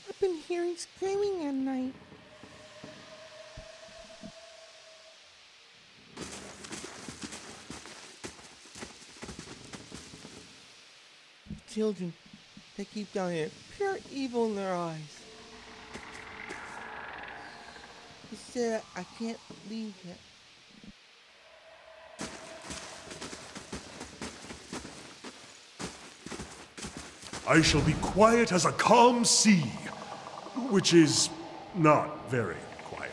I've been hearing screaming at night. Children, they keep down here, pure evil in their eyes. He said I can't leave yet. I shall be quiet as a calm sea, which is not very quiet.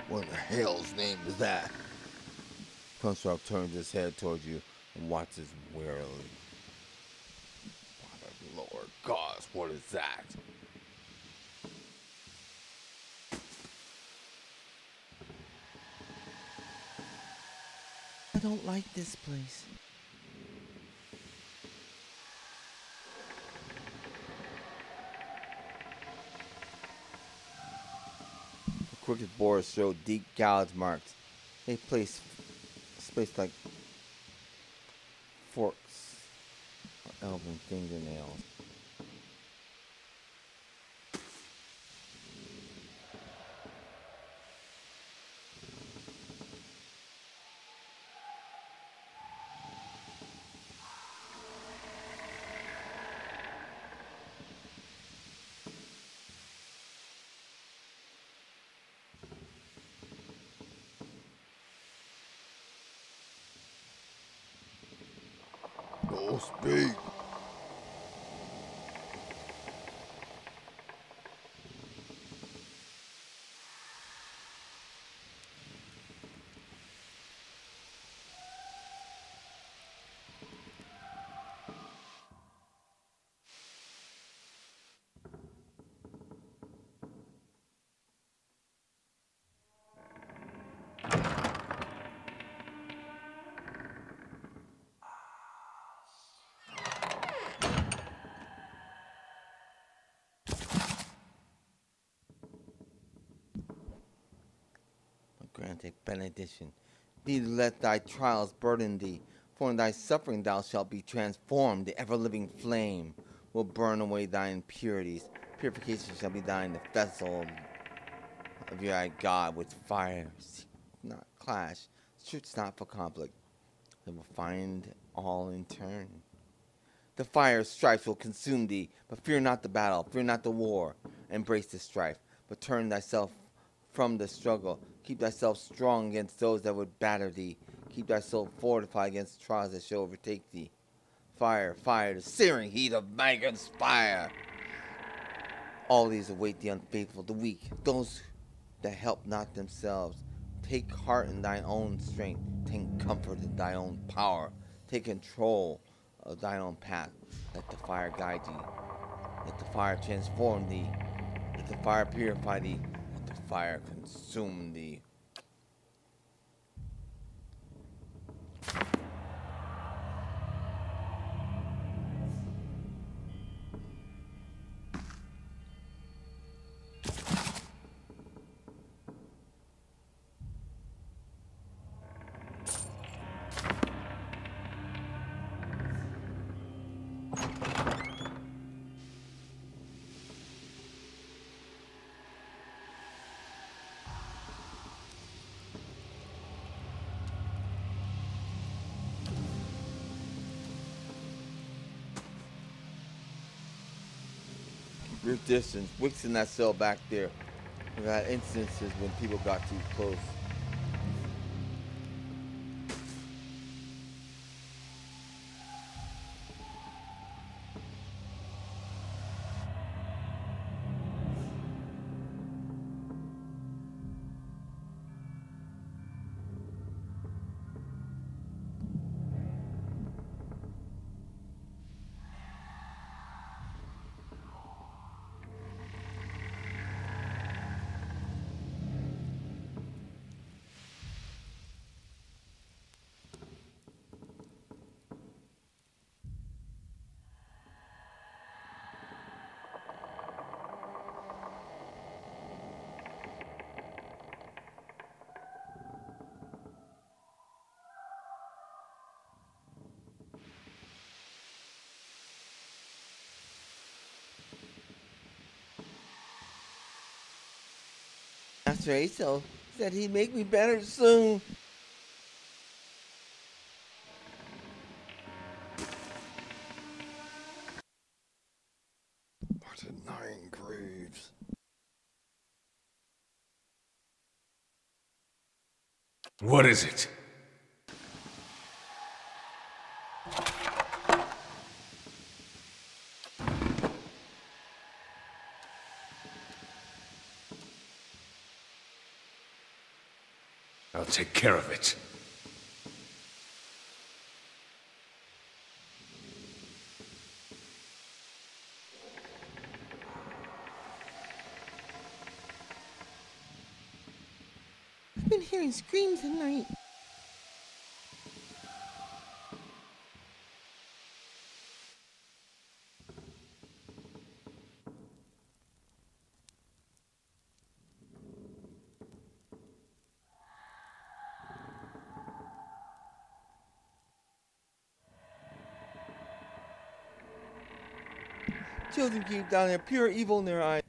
What the hell's name is that? Construct turns his head towards you and watches warily. My Lord gods, what is that? I don't like this place. The crooked bores show deep gouge marks. They place like forks or elven fingernails. Don't speak. Grant a benediction. Neither let thy trials burden thee, for in thy suffering thou shalt be transformed. The ever-living flame will burn away thy impurities. Purification shall be thine, the vessel of your God with fire. Seek not clash, search not for conflict. They will find all in turn. The fire of strife will consume thee, but fear not the battle, fear not the war. Embrace the strife, but turn thyself from the struggle. Keep thyself strong against those that would batter thee. Keep thy soul fortified against trials that shall overtake thee. Fire, fire, the searing heat of Magon's fire. All these await the unfaithful, the weak, those that help not themselves. Take heart in thine own strength. Take comfort in thy own power. Take control of thine own path. Let the fire guide thee. Let the fire transform thee. Let the fire purify thee. Let the fire consume thee. brief distance. Wick's in that cell back there. We've had instances when people got too close. Master Aso said he'd make me better soon. But at 9 graves. What is it? I'll take care of it. I've been hearing screams at night. Children keep down there, pure evil in their eyes.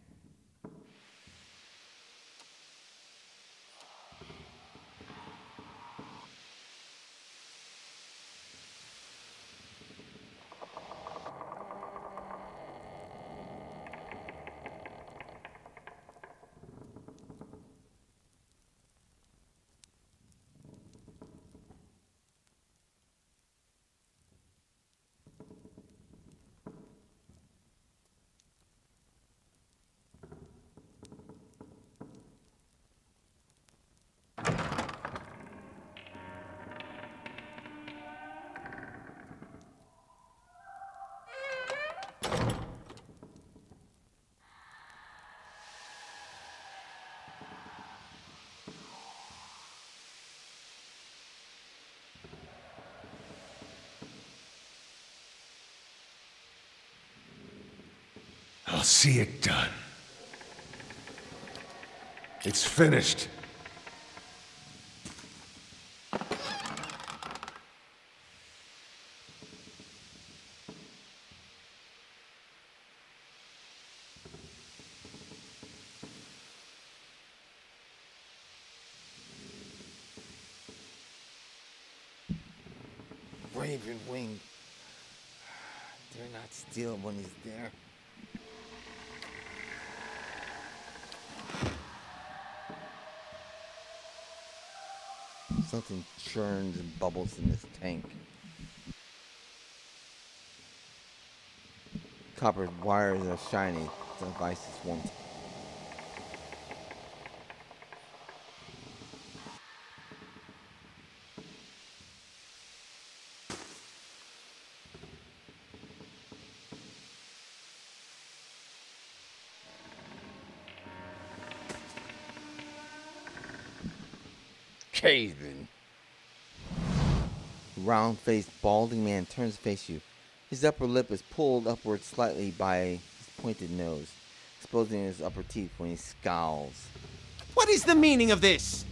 I'll see it done. It's finished. Raven Wing. They're not still when he's there. Something churns and bubbles in this tank. Copper wires are shiny. The devices won't. Caveman. Round-faced, balding man turns to face you. His upper lip is pulled upward slightly by his pointed nose, exposing his upper teeth when he scowls. What is the meaning of this?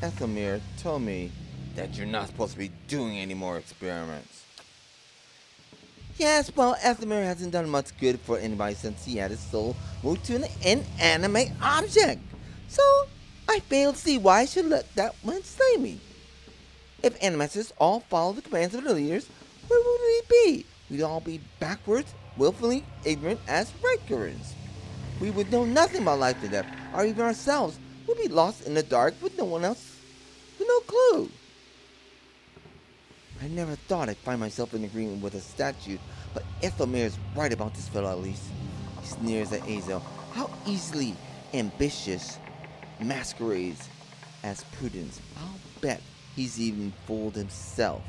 Ethelmere told me that you're not supposed to be doing any more experiments. Yes, well, Ethelmere hasn't done much good for anybody since he had his soul moved to an inanimate object. So, I fail to see why I should let that one slay me. If Animancers all follow the commands of their leaders, where would we be? We'd all be backwards, willfully ignorant as Rikers. We would know nothing about life and death, or even ourselves. We'd be lost in the dark with no one else, with no clue. I never thought I'd find myself in agreement with a statue, but Ethelmere is right about this fellow at least. He sneers at Azel. How easily ambitious masquerades as prudence. I'll bet he's even fooled himself.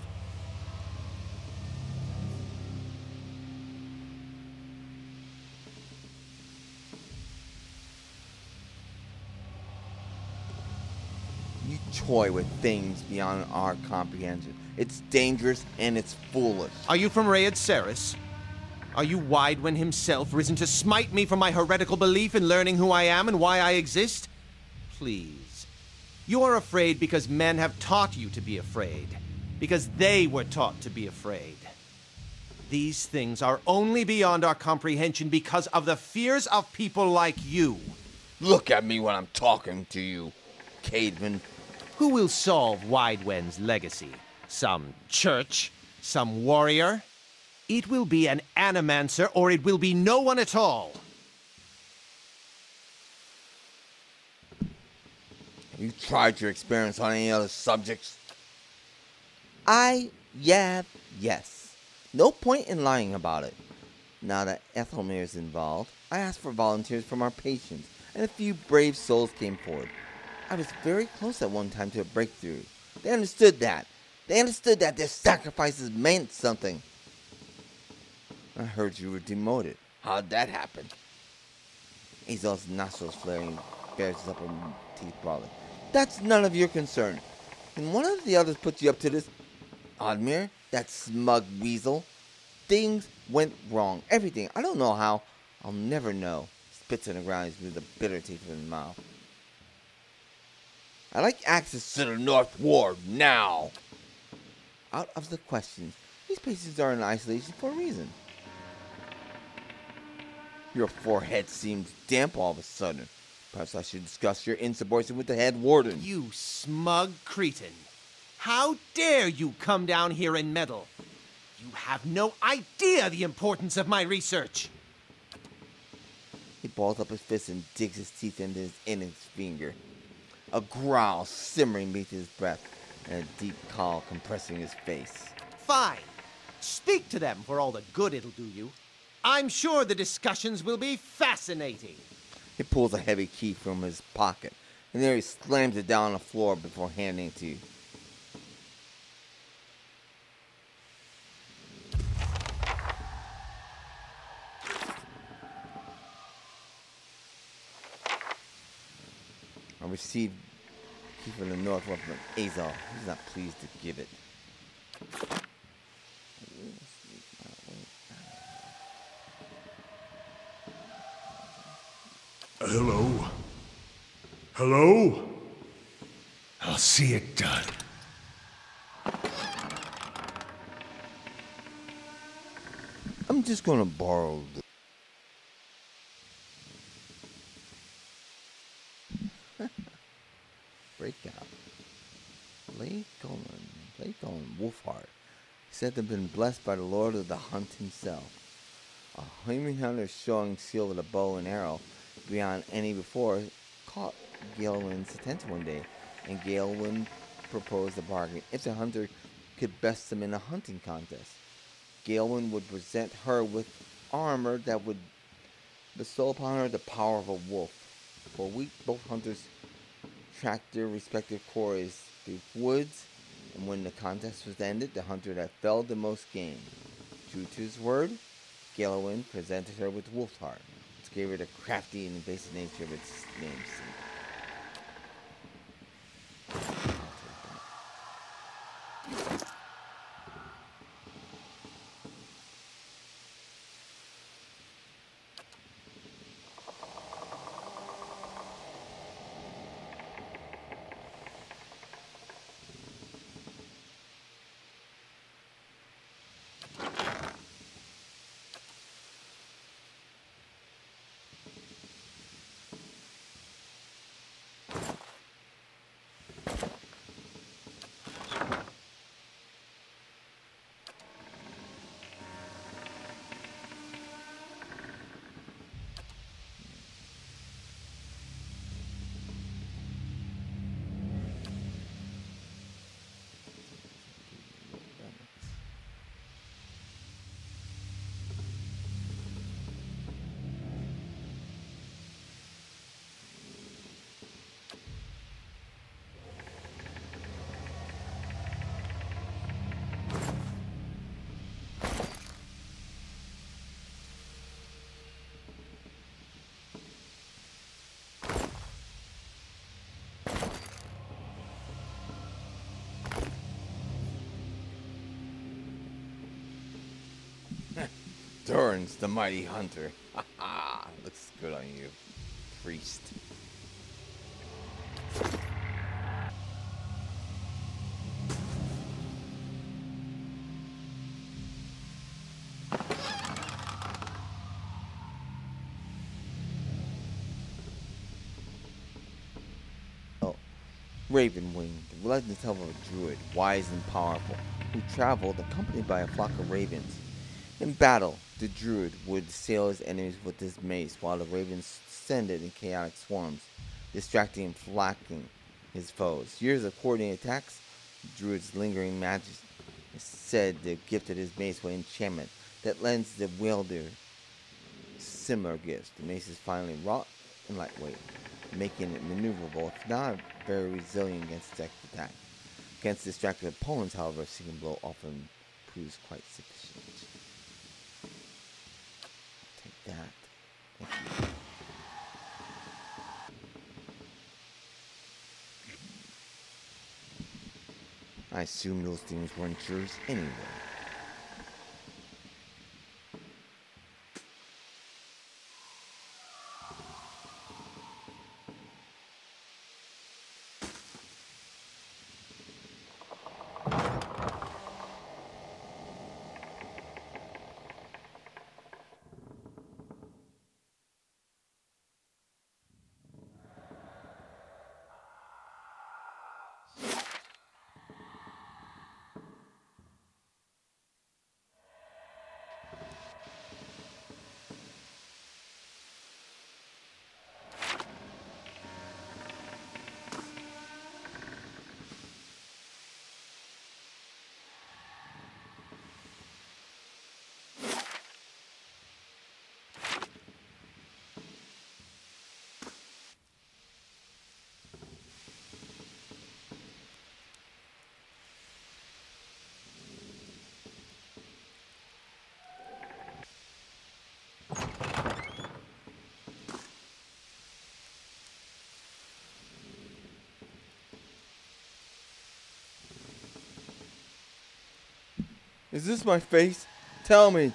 You toy with things beyond our comprehension. It's dangerous and it's foolish. Are you from Waeodin? Are you Waeodin himself, risen to smite me for my heretical belief in learning who I am and why I exist? Please. You are afraid because men have taught you to be afraid. Because they were taught to be afraid. These things are only beyond our comprehension because of the fears of people like you. Look at me when I'm talking to you, caveman. Who will solve Waeodin's legacy? Some church? Some warrior? It will be an Animancer, or it will be no one at all. Have you tried your experience on any other subjects? Yes. No point in lying about it. Now that Ethelmere is involved, I asked for volunteers from our patients, and a few brave souls came forward. I was very close at one time to a breakthrough. They understood that. They understood that their sacrifices meant something. I heard you were demoted. How'd that happen? Azel's nostrils flaring, bears his upper teeth broadly. That's none of your concern. Can one of the others put you up to this? Oddmere, that smug weasel. Things went wrong. Everything. I don't know how. I'll never know. Spits on the ground with a bitter taste in his mouth. I'd like access to the North Ward now. Out of the question. These patients are in isolation for a reason. Your forehead seems damp all of a sudden. Perhaps I should discuss your insubordination with the head warden. You smug cretin. How dare you come down here and meddle? You have no idea the importance of my research. He balls up his fist and digs his teeth into his index finger. A growl simmering beneath his breath, and a deep call compressing his face. Fine. Speak to them for all the good it'll do you. I'm sure the discussions will be fascinating. He pulls a heavy key from his pocket, and then he slams it down on the floor before handing it to you. I received the key from the North from Azel. He's not pleased to give it. Hello? Hello? I'll see it done. I'm just gonna borrow the... Breakout. Lake Golden Wolfheart. He said to have been blessed by the Lord of the Hunt himself. A human hunter showing skill with a bow and arrow beyond any before caught Gaelwyn's attention one day, and Gaelwyn proposed a bargain. If the hunter could best him in a hunting contest, Gaelwyn would present her with armor that would bestow upon her the power of a wolf. For a week, both hunters tracked their respective quarries through woods, and when the contest was ended, the hunter that felled the most game. True to his word, Gaelwyn presented her with Wolfheart, which gave her the crafty and invasive nature of its namesake. Durance, the mighty hunter. Haha, looks good on you, priest. Ravenwing, the legend tells of a druid, wise and powerful, who traveled accompanied by a flock of ravens. In battle, the druid would assail his enemies with his mace, while the ravens descended in chaotic swarms, distracting and flanking his foes. Years of coordinated attacks, the druid's lingering magic is said to have gifted his mace with enchantment that lends the wielder similar gifts. The mace is finely wrought and lightweight, making it maneuverable, if not very resilient against direct attack. Against distracted opponents, however, a single blow often proves quite sufficient. Take that. Thank you. I assume those things weren't yours anyway. Is this my face? Tell me.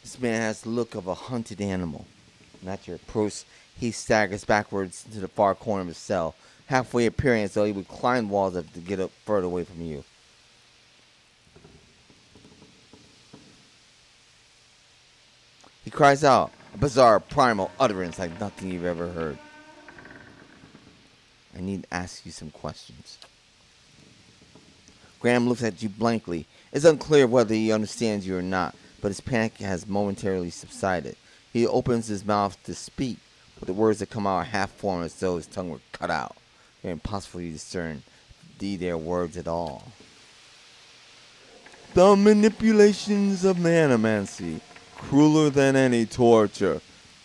This man has the look of a hunted animal. And at your approach, he staggers backwards into the far corner of his cell, halfway appearing as though he would climb walls to get up further away from you. He cries out, a bizarre primal utterance like nothing you've ever heard. I need to ask you some questions. Graham looks at you blankly. It's unclear whether he understands you or not, but his panic has momentarily subsided. He opens his mouth to speak, but the words that come out are half-formed as though his tongue were cut out. They're impossible to discern, indeed they are words at all. The manipulations of Animancy, crueler than any torture,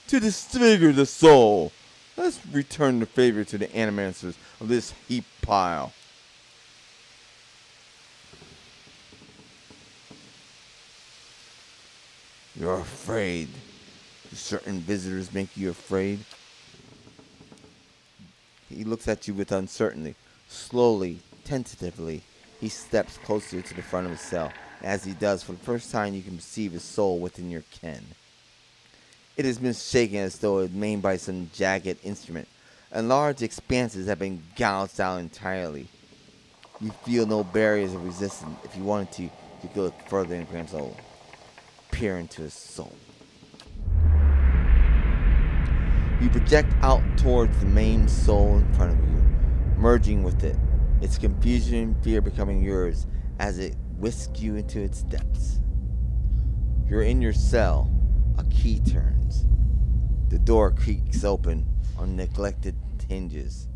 to disfigure the soul. Let's return the favor to the Animancers of this heap pile. You're afraid. Do certain visitors make you afraid? He looks at you with uncertainty. Slowly, tentatively, he steps closer to the front of his cell. As he does, for the first time you can perceive his soul within your ken. It has been shaken as though it was made by some jagged instrument, and large expanses have been gouged out entirely. You feel no barriers of resistance. If you wanted to, you could look further in Graham's soul. Peer into his soul. You project out towards the main soul in front of you, merging with it, its confusion and fear becoming yours as it whisks you into its depths. You're in your cell. A key turns. The door creaks open on neglected hinges.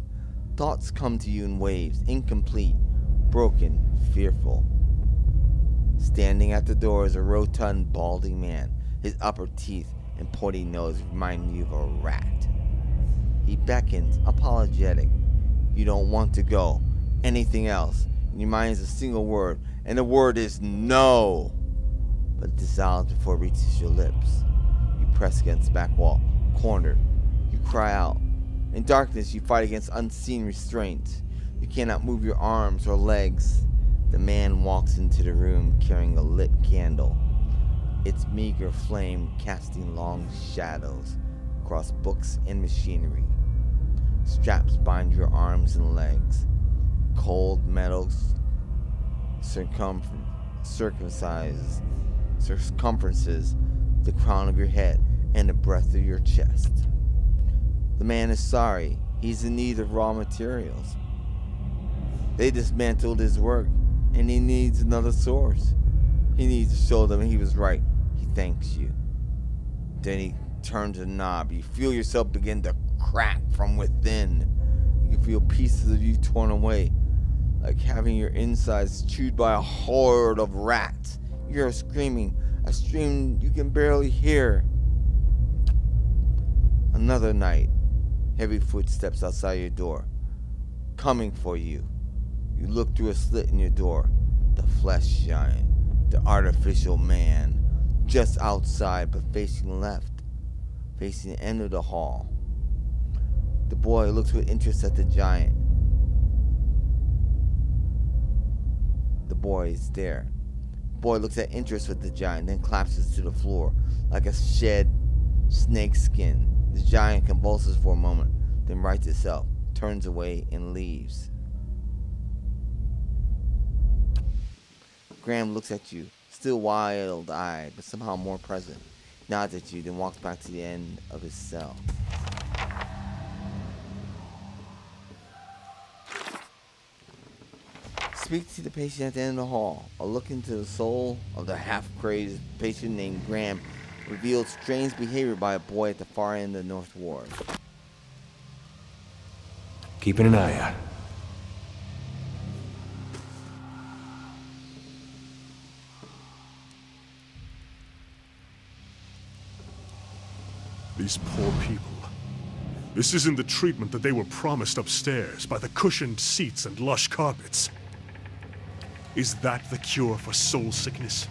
Thoughts come to you in waves, incomplete, broken, fearful. Standing at the door is a rotund, balding man. His upper teeth and pointy nose remind you of a rat. He beckons, apologetic. You don't want to go. Anything else. In your mind is a single word, and the word is no. But it dissolves before it reaches your lips. You press against the back wall, cornered. You cry out. In darkness, you fight against unseen restraints. You cannot move your arms or legs. The man walks into the room carrying a lit candle, its meager flame casting long shadows across books and machinery. Straps bind your arms and legs. Cold metal circumferences the crown of your head and the breadth of your chest. The man is sorry. He's in need of raw materials. They dismantled his work, and he needs another source. He needs to show them he was right. He thanks you. Then he turns a knob. You feel yourself begin to crack from within. You can feel pieces of you torn away, like having your insides chewed by a horde of rats. You're screaming, a scream you can barely hear. Another night, heavy footsteps outside your door, coming for you. You look through a slit in your door. The flesh giant, the artificial man, just outside but facing left, facing the end of the hall. The boy looks with interest at the giant. The boy is there. The boy looks at interest with the giant, then collapses to the floor like a shed snake skin. The giant convulses for a moment, then rights itself, turns away, and leaves. Graham looks at you, still wild-eyed, but somehow more present. Nods at you, then walks back to the end of his cell. Speak to the patient at the end of the hall. A look into the soul of the half-crazed patient named Graham revealed strange behavior by a boy at the far end of the North Ward. Keeping an eye out. These poor people. This isn't the treatment that they were promised upstairs by the cushioned seats and lush carpets. Is that the cure for soul sickness?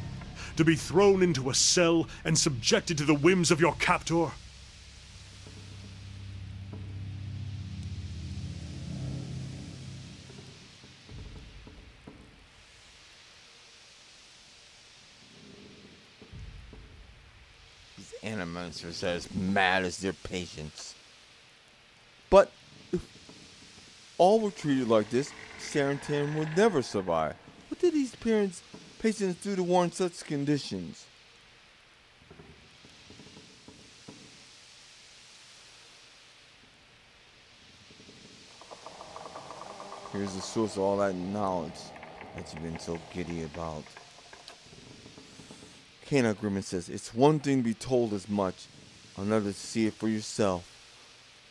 To be thrown into a cell and subjected to the whims of your captor? These Animancers are as mad as their patients. But if all were treated like this, Sanitarium would never survive. What did these patients do to warrant such conditions? Here's the source of all that knowledge that you've been so giddy about. Canine Agreement says, it's one thing to be told as much, another to see it for yourself.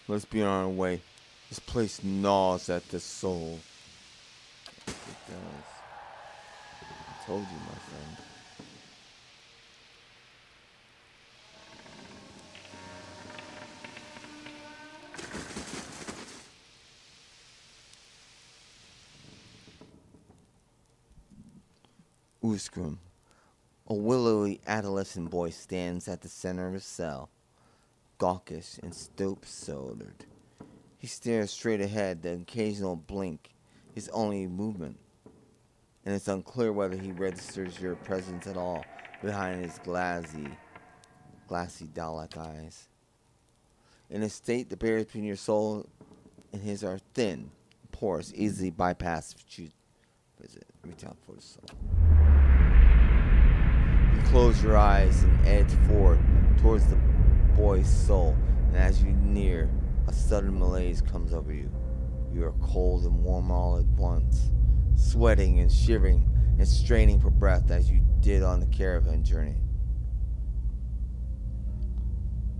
Let's be on our way. This place gnaws at the soul. It does. I told you, my friend. Uskrum, a willowy adolescent boy, stands at the center of his cell, gawkish and stoop-shouldered. He stares straight ahead, the occasional blink, his only movement, and it's unclear whether he registers your presence at all behind his glassy doll-like eyes. In a state, the barriers between your soul and his are thin, porous, easily bypassed if you visit. Reach out for the soul. You close your eyes and edge forward towards the boy's soul, and as you near, a sudden malaise comes over you. You are cold and warm all at once, sweating and shivering and straining for breath as you did on the caravan journey.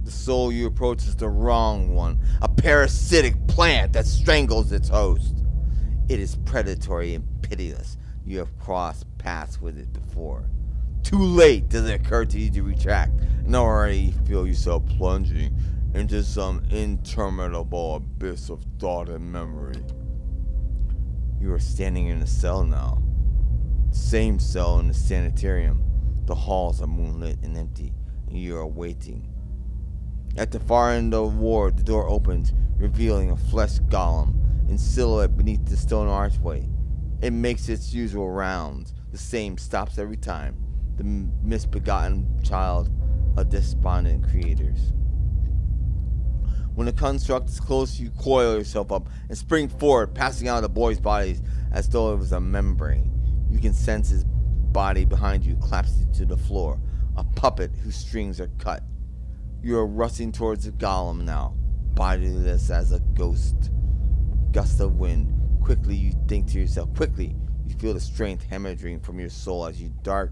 The soul you approach is the wrong one, a parasitic plant that strangles its host. It is predatory and pitiless. You have crossed paths with it before. Too late does it occur to you to retract, and already you feel yourself plunging into some interminable abyss of thought and memory. You are standing in a cell now. Same cell in the sanitarium. The halls are moonlit and empty, and you are waiting. At the far end of the ward, the door opens, revealing a flesh golem in silhouette beneath the stone archway. It makes its usual rounds, the same stops every time. The misbegotten child of despondent creators. When the construct is close, you coil yourself up and spring forward, passing out of the boy's body as though it was a membrane. You can sense his body behind you collapse to the floor, a puppet whose strings are cut. You are rushing towards the golem now, bodiless as a ghost. Gust of wind. Quickly you think to yourself, quickly you feel the strength hemorrhaging from your soul as you dart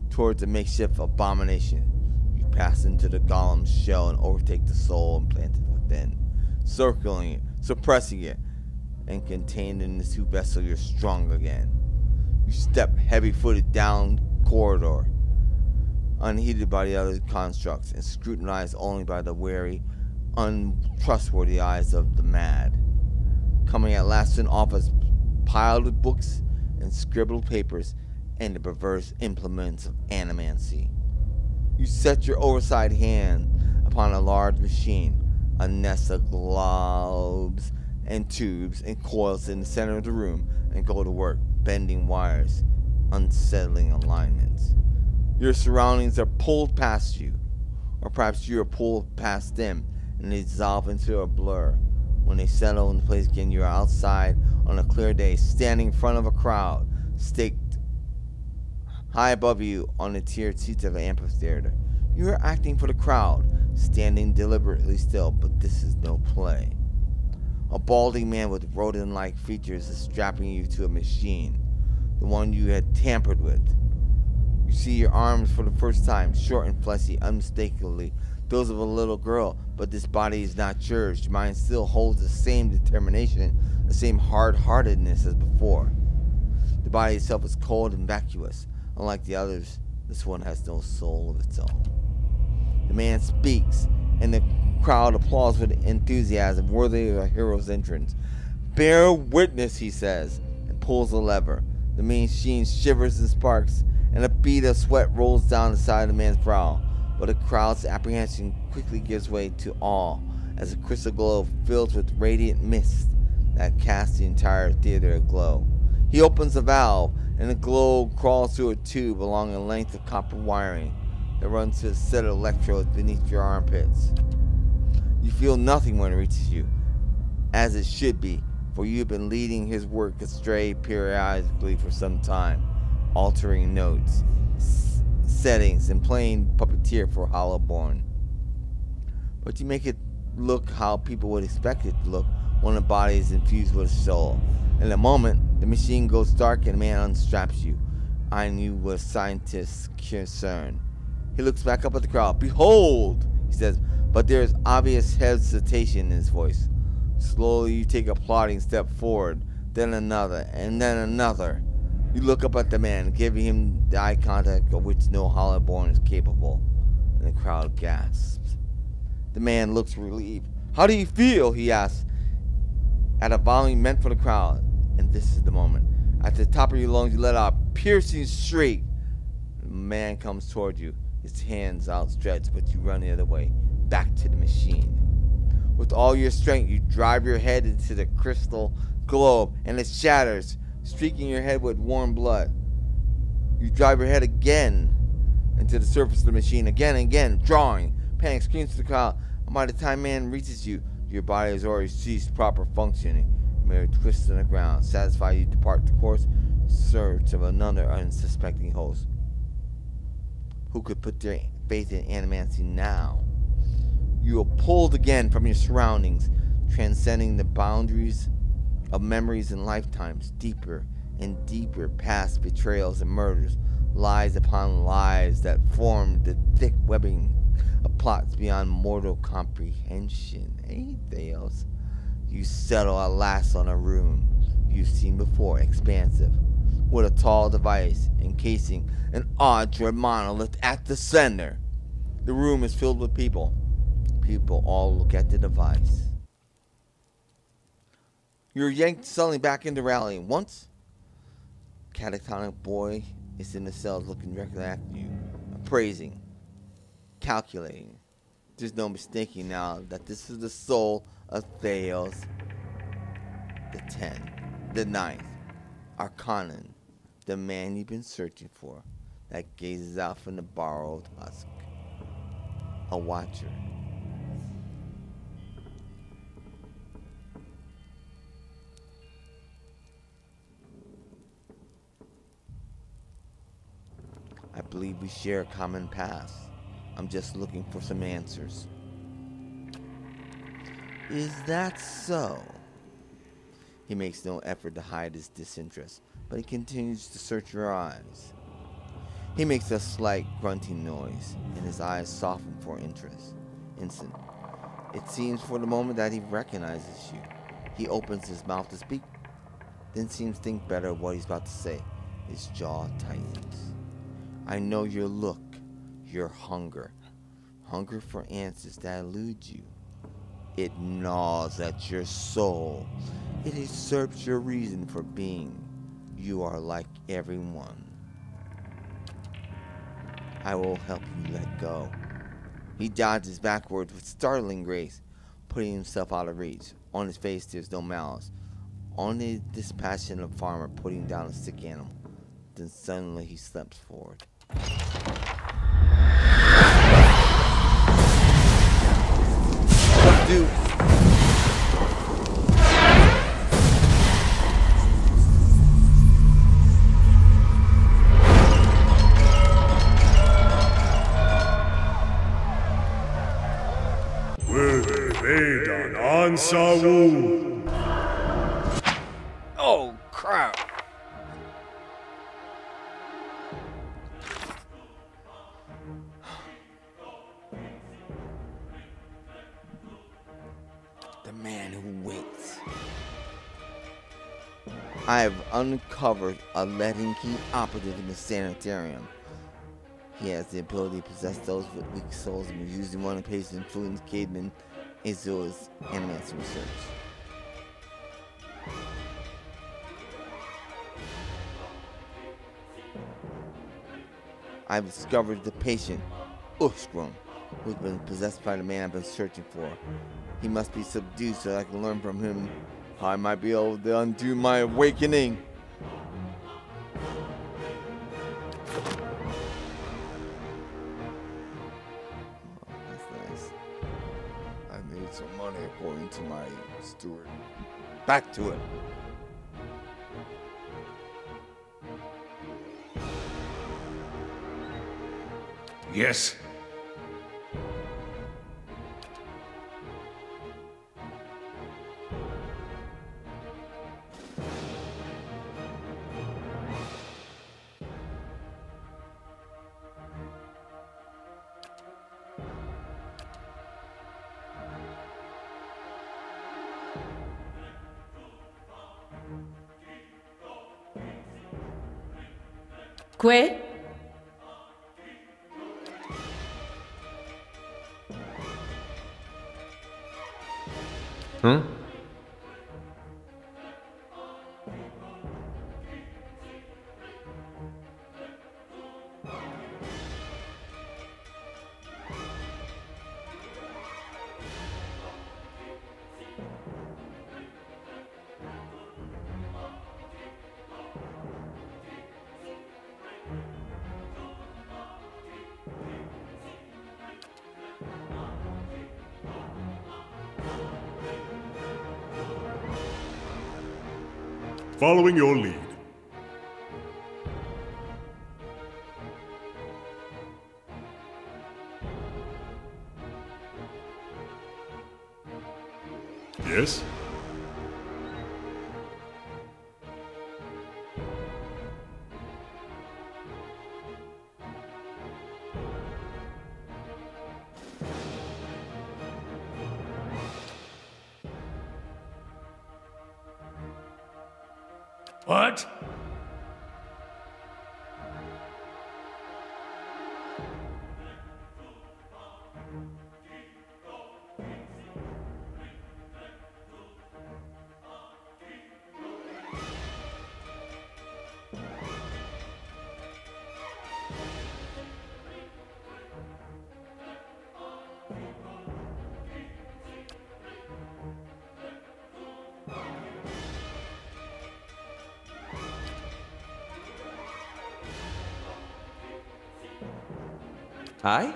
towards the makeshift abomination. You pass into the golem's shell and overtake the soul implanted within, circling it, suppressing it, and contained in the suit vessel you're strong again. You step heavy-footed down corridor, unheeded by the other constructs and scrutinized only by the wary, untrustworthy eyes of the mad. Coming at last to an office piled with books and scribbled papers and the perverse implements of Animancy. You set your oversight hand upon a large machine, a nest of globes and tubes and coils in the center of the room, and go to work, bending wires, unsettling alignments. Your surroundings are pulled past you, or perhaps you are pulled past them, and they dissolve into a blur. When they settle into place again, you are outside on a clear day, standing in front of a crowd, staked high above you on the tiered seats of an amphitheater. You are acting for the crowd, standing deliberately still, but this is no play. A balding man with rodent-like features is strapping you to a machine, the one you had tampered with. You see your arms for the first time, short and fleshy, unmistakably those of a little girl, but this body is not yours. Your mind still holds the same determination, the same hard-heartedness as before. The body itself is cold and vacuous. Unlike the others, this one has no soul of its own. The man speaks, and the crowd applauds with enthusiasm worthy of a hero's entrance. "Bear witness," he says, and pulls a lever. The machine shivers and sparks, and a bead of sweat rolls down the side of the man's brow. But the crowd's apprehension quickly gives way to awe as a crystal globe fills with radiant mist that casts the entire theater aglow. He opens the valve, and the globe crawls through a tube along a length of copper wiring that runs to a set of electrodes beneath your armpits. You feel nothing when it reaches you, as it should be, for you have been leading his work astray periodically for some time, altering notes, settings, and playing puppeteer for Hollowborn. But you make it look how people would expect it to look when a body is infused with a soul. In a moment, the machine goes dark and the man unstraps you, eyeing you with scientist's concern. He looks back up at the crowd. "Behold," he says, but there is obvious hesitation in his voice. Slowly you take a plodding step forward, then another, and then another. You look up at the man, giving him the eye contact of which no Hollowborn is capable, and the crowd gasps. The man looks relieved. "How do you feel?" he asks, at a volume meant for the crowd. And this is the moment. At the top of your lungs, you let out a piercing shriek. The man comes toward you, his hands outstretched, but you run the other way, back to the machine. With all your strength, you drive your head into the crystal globe, and it shatters, streaking your head with warm blood. You drive your head again into the surface of the machine, again and again, drawing. Panic screams to the crowd, and by the time man reaches you, your body has already ceased proper functioning. You may twist on the ground, satisfied you depart the course, in search of another unsuspecting host. Who could put their faith in Animancy now? You are pulled again from your surroundings, transcending the boundaries of memories and lifetimes, deeper and deeper past betrayals and murders, lies upon lies that form the thick webbing of plots beyond mortal comprehension. Hey, Theos. You settle at last on a room you've seen before, expansive, with a tall device encasing an odd monolith at the center. The room is filled with people. People all look at the device. You're yanked suddenly back into rallying. Once, catatonic boy is in the cells looking directly after you, appraising, calculating. There's no mistaking now that this is the soul of Theos the 10th, the 9th, Arcanon, the man you've been searching for, that gazes out from the borrowed husk. A watcher. I believe we share a common past. I'm just looking for some answers. Is that so? He makes no effort to hide his disinterest, but he continues to search your eyes. He makes a slight grunting noise, and his eyes soften for instant. It seems for the moment that he recognizes you. He opens his mouth to speak, then seems to think better of what he's about to say. His jaw tightens. I know your look, your hunger. Hunger for answers that elude you. It gnaws at your soul. It usurps your reason for being. You are like everyone. I will help you let go. He dodges backwards with startling grace, putting himself out of reach. On his face there's no malice, only the dispassionate farmer putting down a sick animal. Then suddenly he steps forward. Dude. Waeodin Legacy. Oh, crap. The man who waits. I have uncovered a letting key operative in the Sanitarium. He has the ability to possess those with weak souls and was using one of the patient's influence Cademan Azul's Animancers research. I've discovered the patient, Uskrum, who's been possessed by the man I've been searching for. He must be subdued so that I can learn from him how I might be able to undo my awakening. Some money according to my steward. Back to it. Yes? Que? Huh? Following your lead. Yes? What? Aye?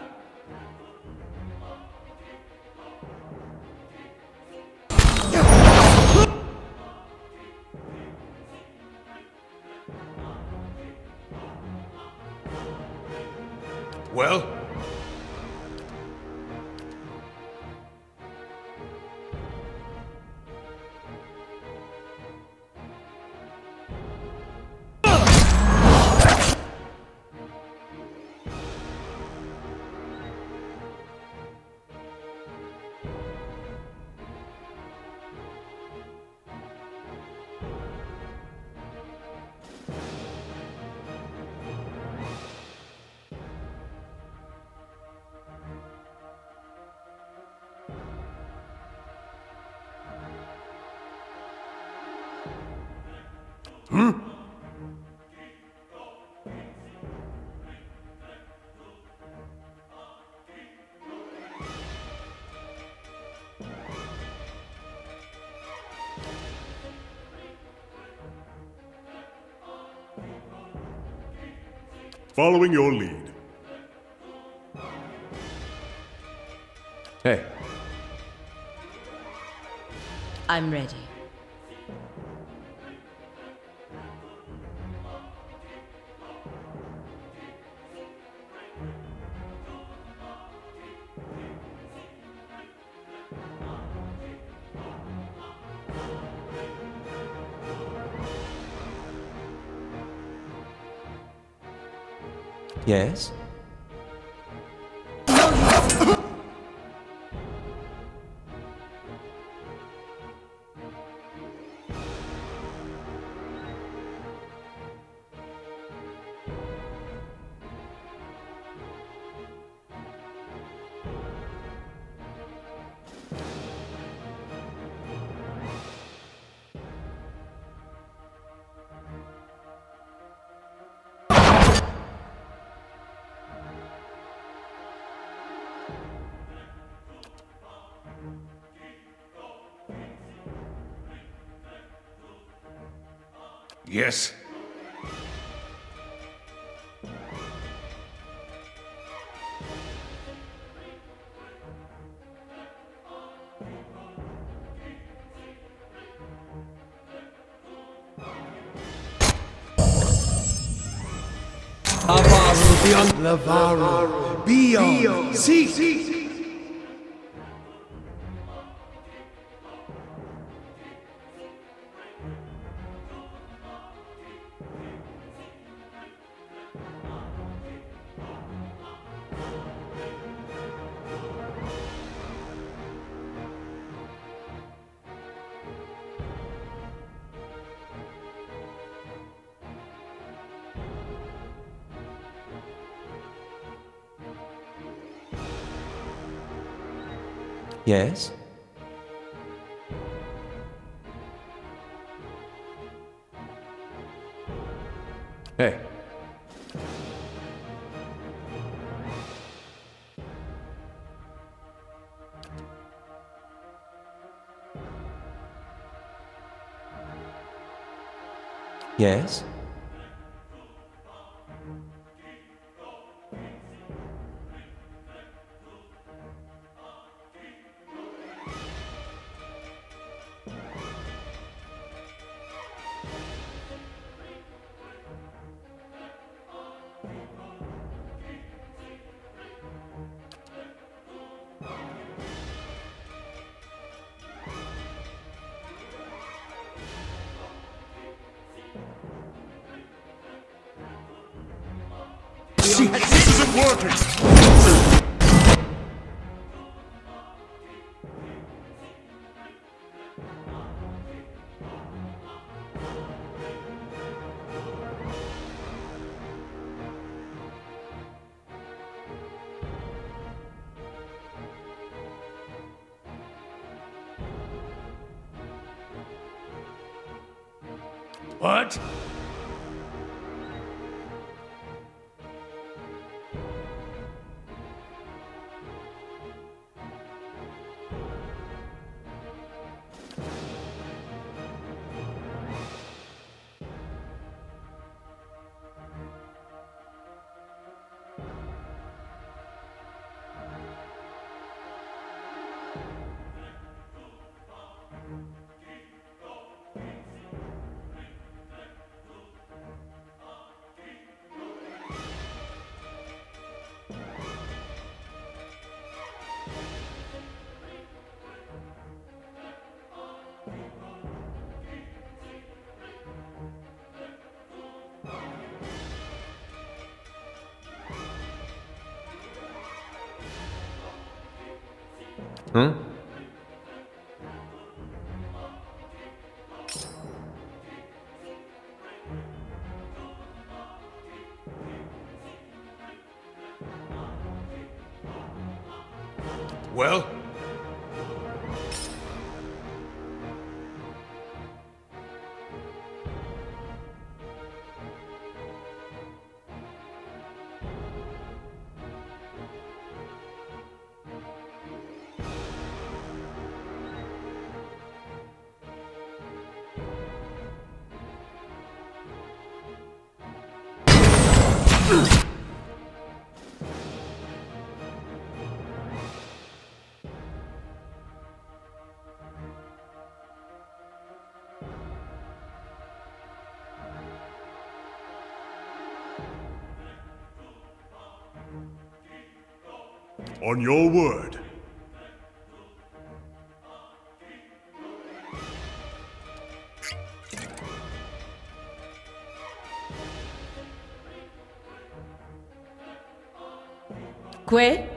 Well? Following your lead. Hey. I'm ready. Yes? Yes. Lavaro, Bio, see. Yes? Hey. Yes? This isn't working! What? Hmm? Well? On your word. Que?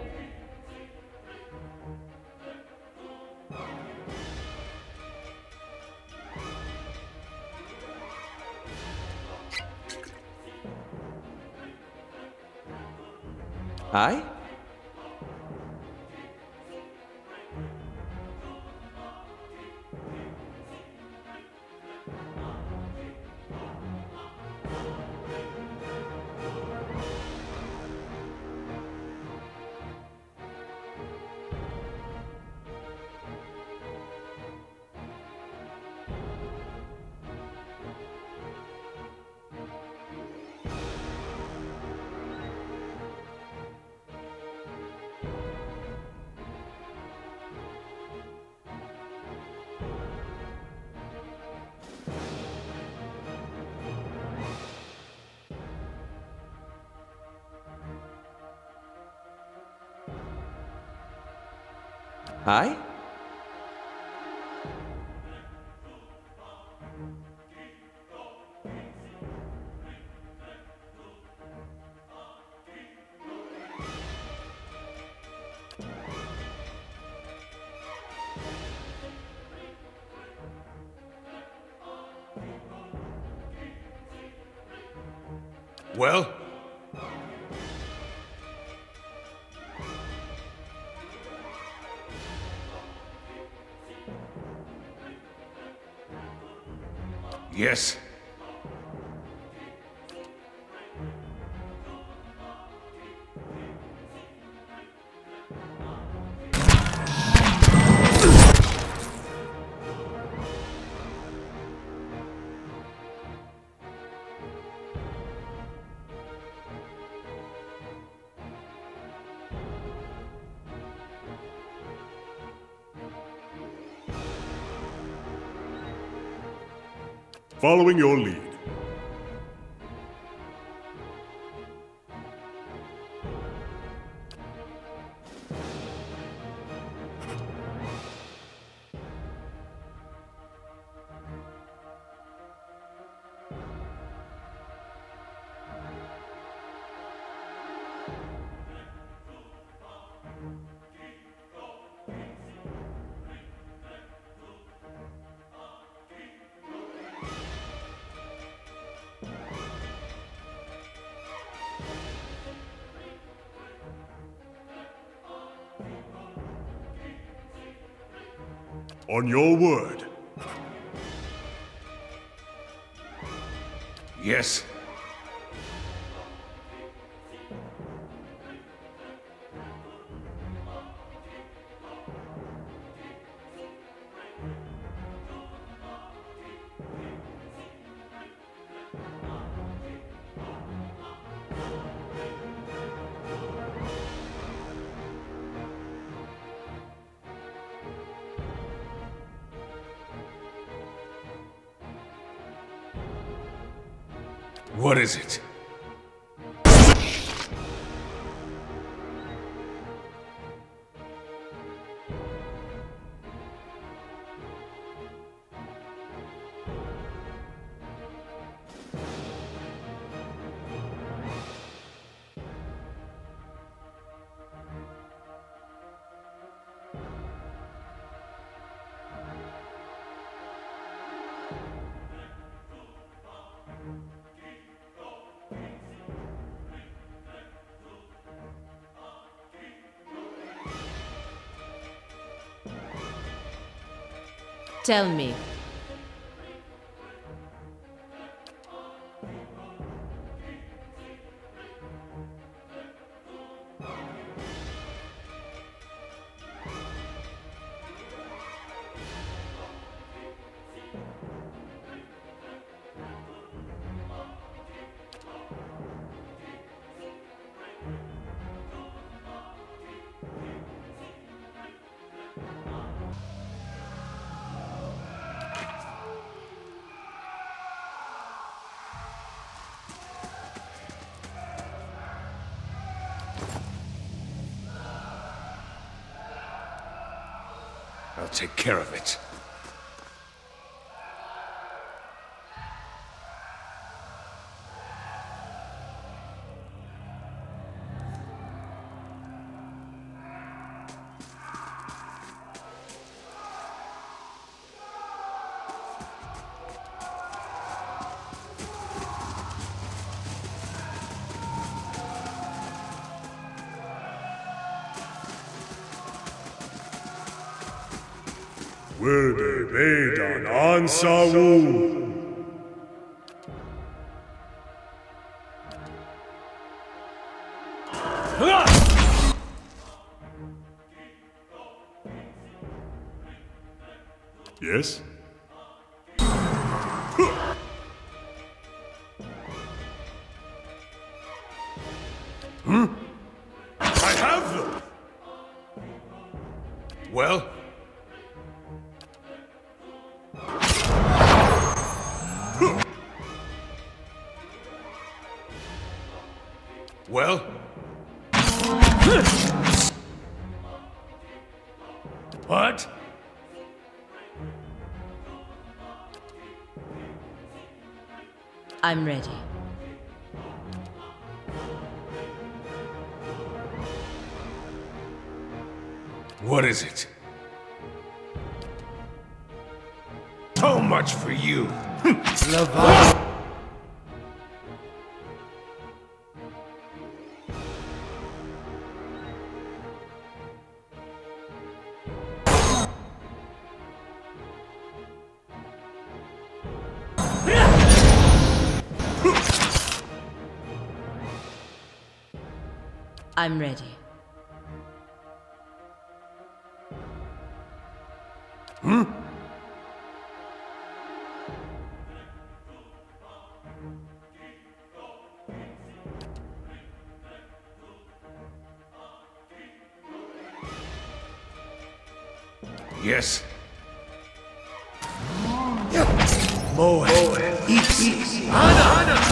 Aye? Aye? Well? Yes. Following your lead. On your word. Yes. What is it? Tell me. I'll take care of it. Wilde Bedan Ansawu. Yes? I have them! Well? Well? What? I'm ready. What is it? So much for you! I'm ready. Yes? Moed. Ix. Hana.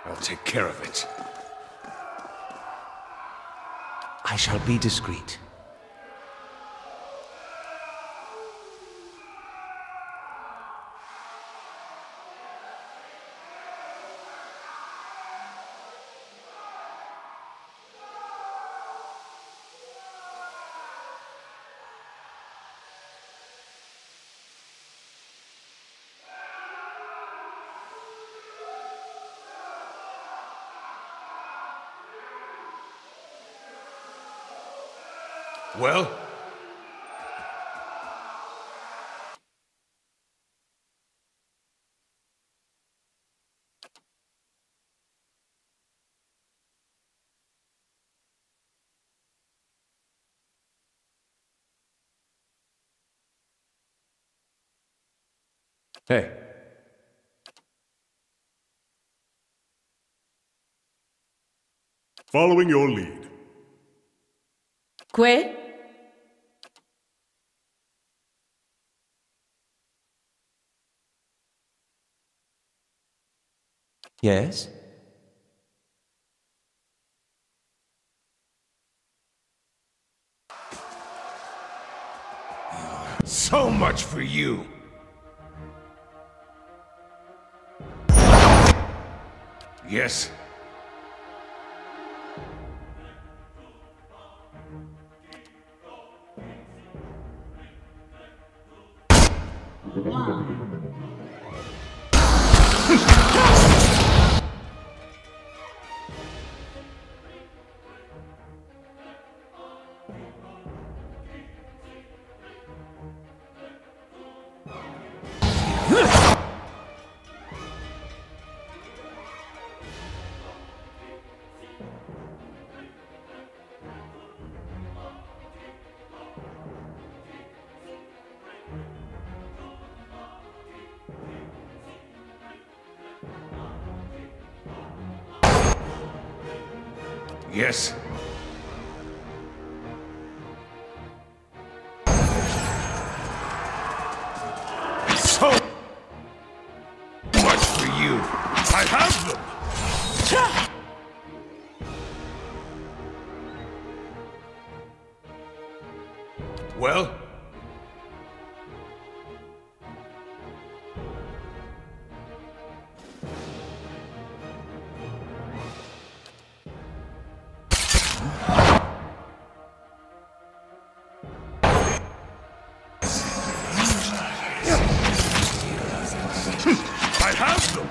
I'll take care of it. I shall be discreet. Well? Hey. Following your lead. Que? Yes? So much for you! Yes? Yes? So much for you! I have them! Well? I have them!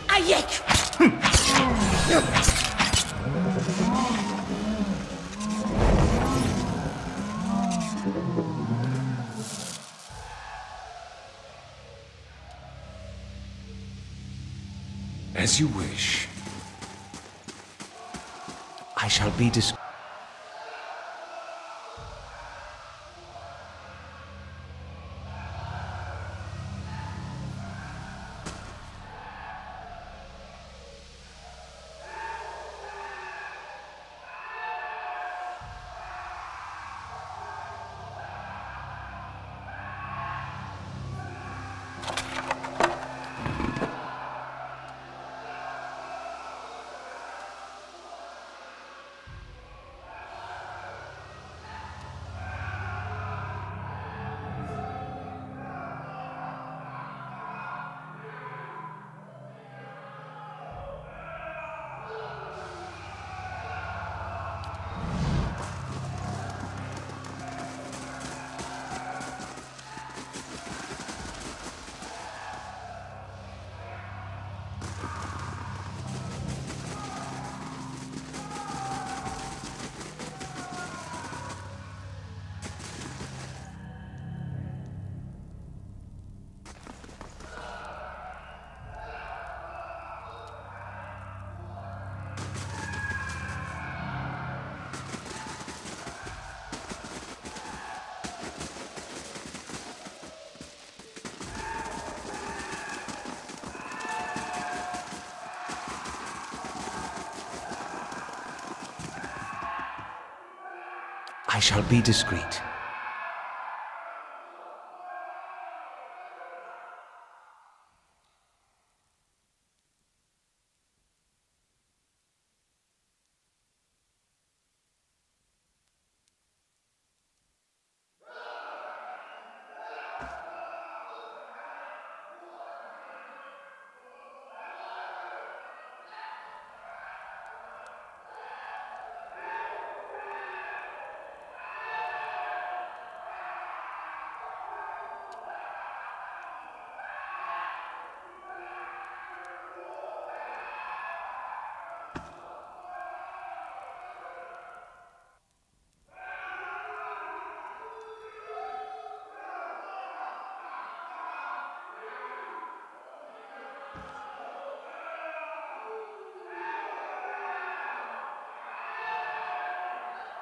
Ayek! As you wish. I shall be discreet. I shall be discreet.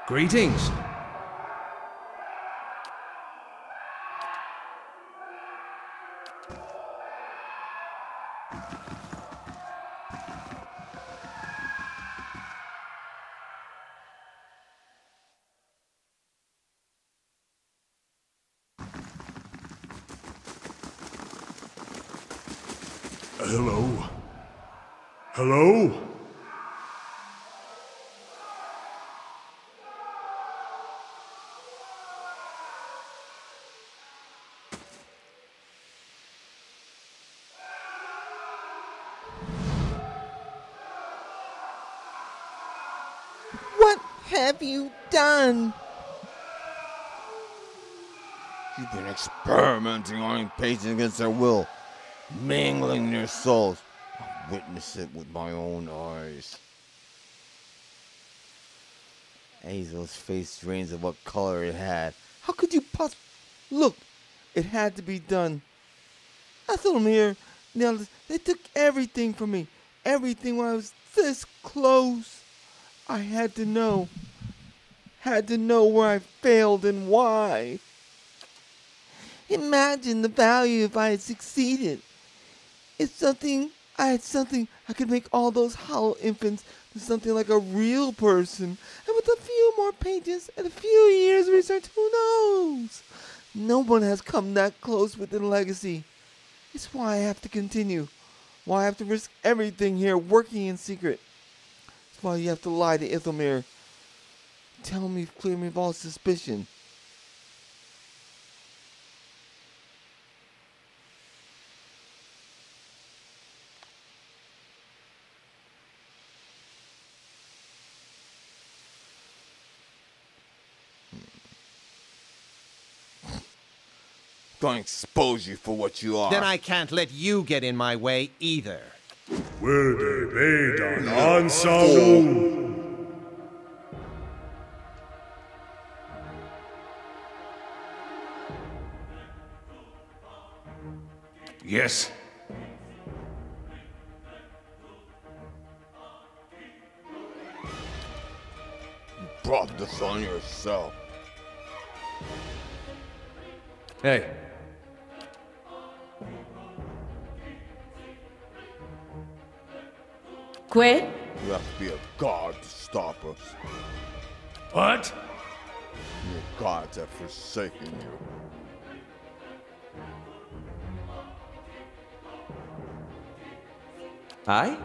Greetings. Hello? Hello? What have you done? You've been experimenting on patients against their will, mingling their souls. I've witnessed it with my own eyes. Azel's face drains of what color it had. How could you possibly... Look, it had to be done. Ethelmere nailed it. They took everything from me. Everything when I was this close. I had to know. Had to know where I failed and why. Imagine the value if I had succeeded. I had something, I could make all those hollow infants to something like a real person. And with a few more pages and a few years of research, who knows? No one has come that close with the legacy. It's why I have to continue. Why I have to risk everything here working in secret. It's why you have to lie to Ethelmere. Tell me, clear me of all suspicion. Don't expose you for what you are. Then I can't let you get in my way either. Waeodin Legacy. Yes? You brought this on yourself. Hey. Quit? You have to be a god to stop us. What? Your gods have forsaken you. I?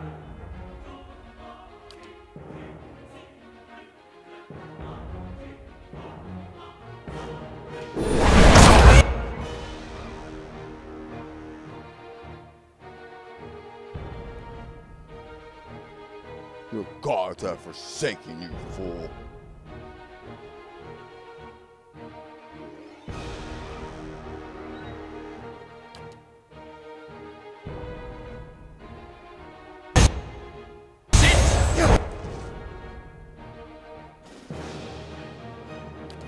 Your gods have forsaken you, fool.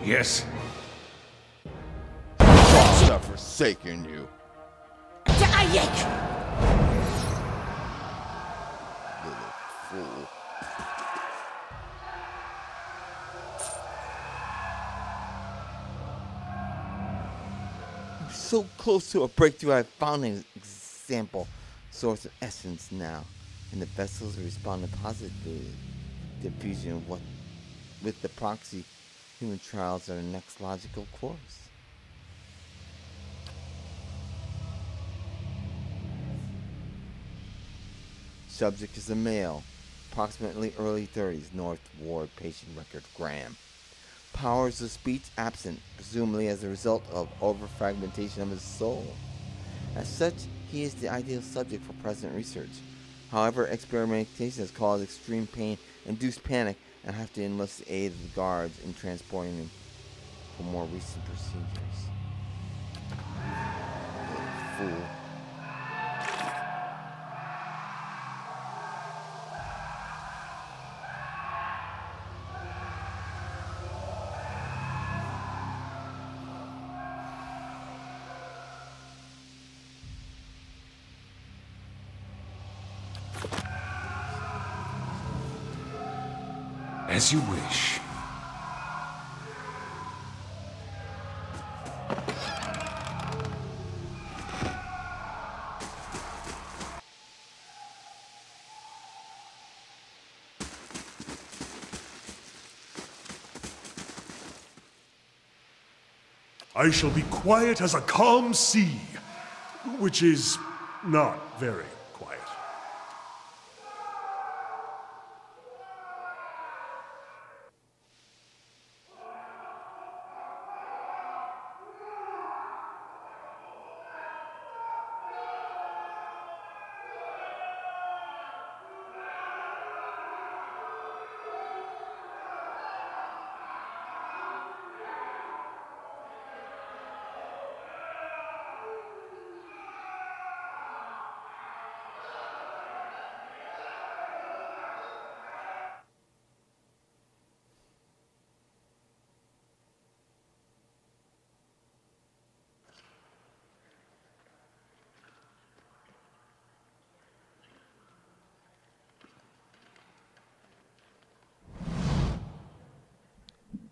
Yes? Gods have forsaken you. Erik! Little fool. I'm so close to a breakthrough. I found an example source of essence now, and the vessels responded positively to fusion with the proxy. Human trials are the next logical course. Subject is a male, approximately early 30s, North Ward, patient record, Graham. Powers of speech absent, presumably as a result of overfragmentation of his soul. As such, he is the ideal subject for present research. However, experimentation has caused extreme pain, induced panic, and have to enlist the aid of the guards in transporting him for more recent procedures. Little fool. As you wish. I shall be quiet as a calm sea, which is not very quiet.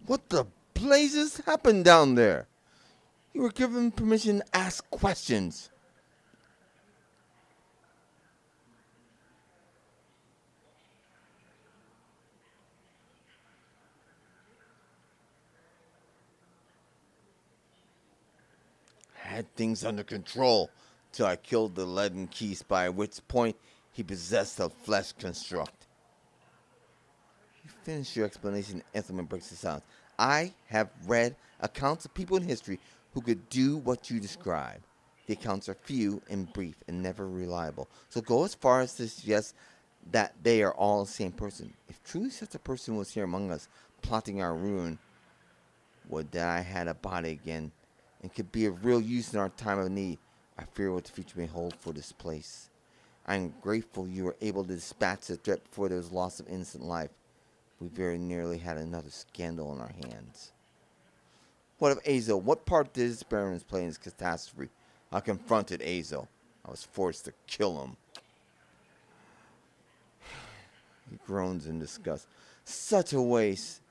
What the blazes happened down there? You were given permission to ask questions. I had things under control till I killed the leaden key spy, at which point he possessed a flesh construct. You finish your explanation, Ethelman breaks the silence. I have read accounts of people in history who could do what you describe. The accounts are few and brief and never reliable. So go as far as to suggest that they are all the same person. If truly such a person was here among us, plotting our ruin, would that I had a body again, and could be of real use in our time of need. I fear what the future may hold for this place. I am grateful you were able to dispatch the threat before there was loss of innocent life. We very nearly had another scandal on our hands. What of Azo? What part did his experiments play in this catastrophe? I confronted Azo. I was forced to kill him. He groans in disgust. Such a waste.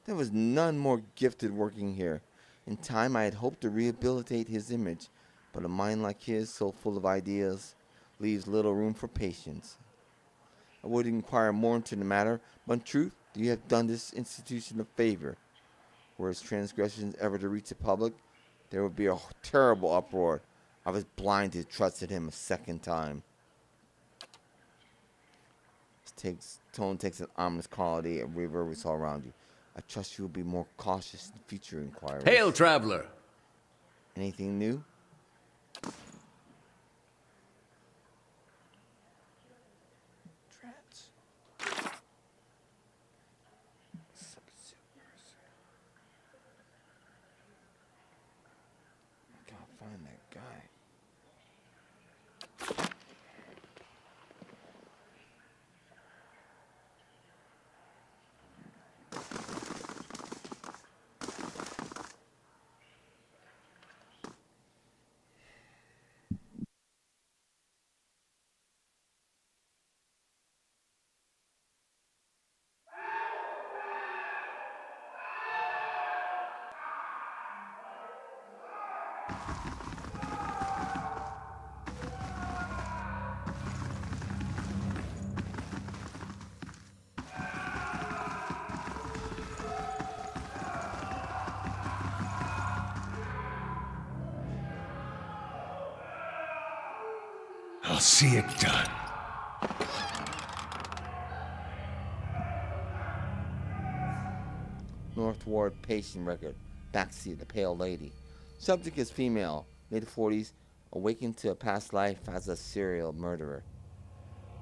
There was none more gifted working here. In time, I had hoped to rehabilitate his image, but a mind like his, so full of ideas, leaves little room for patience. I would inquire more into the matter, but in truth, you have done this institution a favor. Were his transgressions ever to reach the public, there would be a terrible uproar. I was blind to trust in him a second time. His tone takes an ominous quality of reverberates all around you. I trust you will be more cautious in future inquiries. Hail, traveler! Anything new? Trance. I gotta find that guy. I'll see it done. North Ward patient record. Backseat, the pale lady. Subject is female, mid-40s, awakened to a past life as a serial murderer,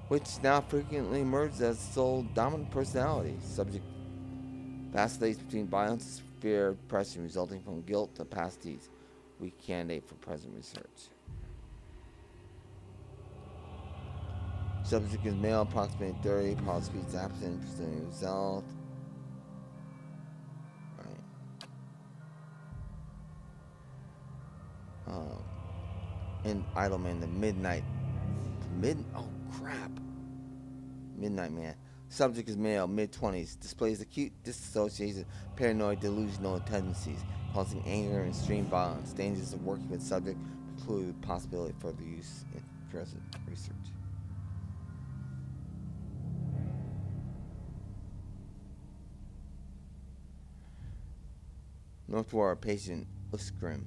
which now frequently emerges as sole dominant personality. Subject vacillates between violence, fear, depression resulting from guilt to past deeds. Weak candidate for present research. Subject is male, approximately 30, power speeds absent, pursuing result. And Idleman, the Midnight. Oh crap. Midnight Man. Subject is male, mid-20s. Displays acute disassociation, paranoid, delusional tendencies, causing anger and extreme violence. Dangers of working with subject preclude possibility of further use in present research. North Ward patient Uskrim.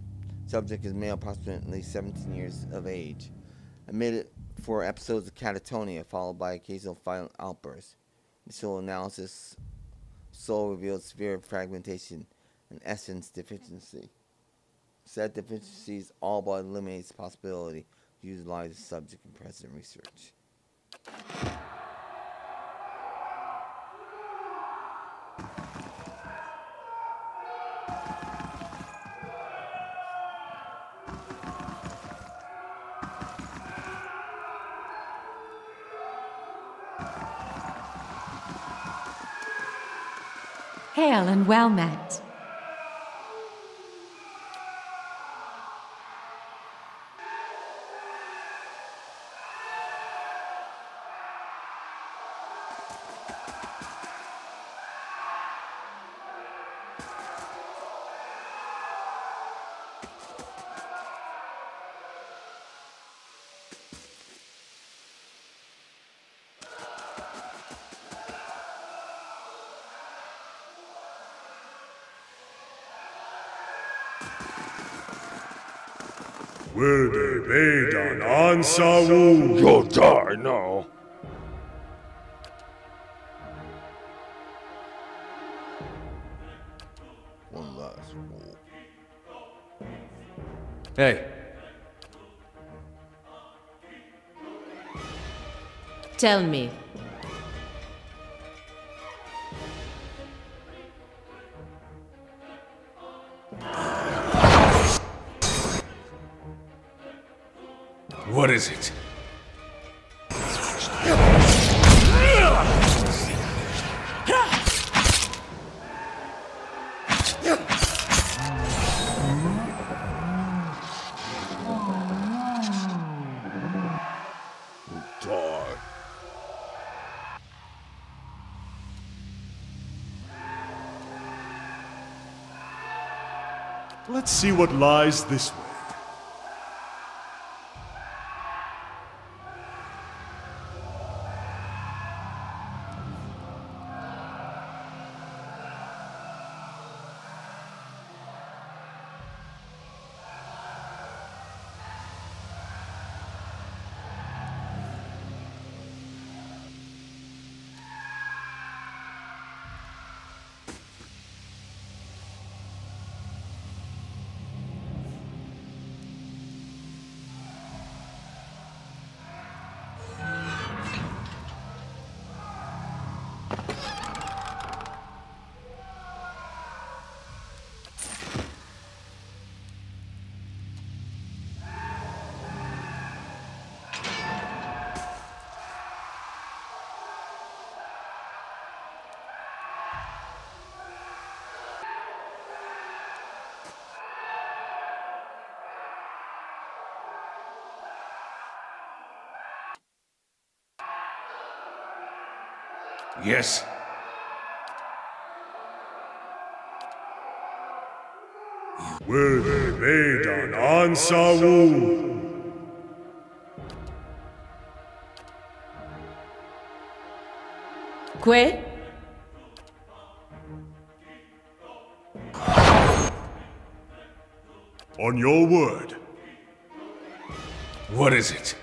Subject is male, approximately 17 years of age. Admitted for episodes of catatonia, followed by occasional violent outbursts. Initial analysis soul revealed severe fragmentation and essence deficiency. Said deficiencies all but eliminates the possibility to utilize the subject in present research. Hail and well met. Waeodin Legacy. You'll die now. One last roll. Hey, Tell me. What is it? Die. Let's see what lies this way. Yes. Waeodin Legacy. Que? On your word. What is it?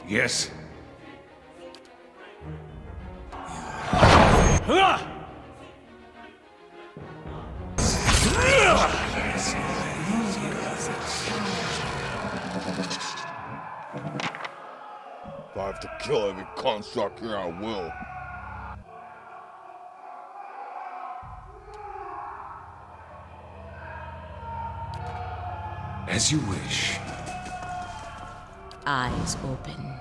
Yes. If I have to kill every construct here, I will. As you wish. Eyes open.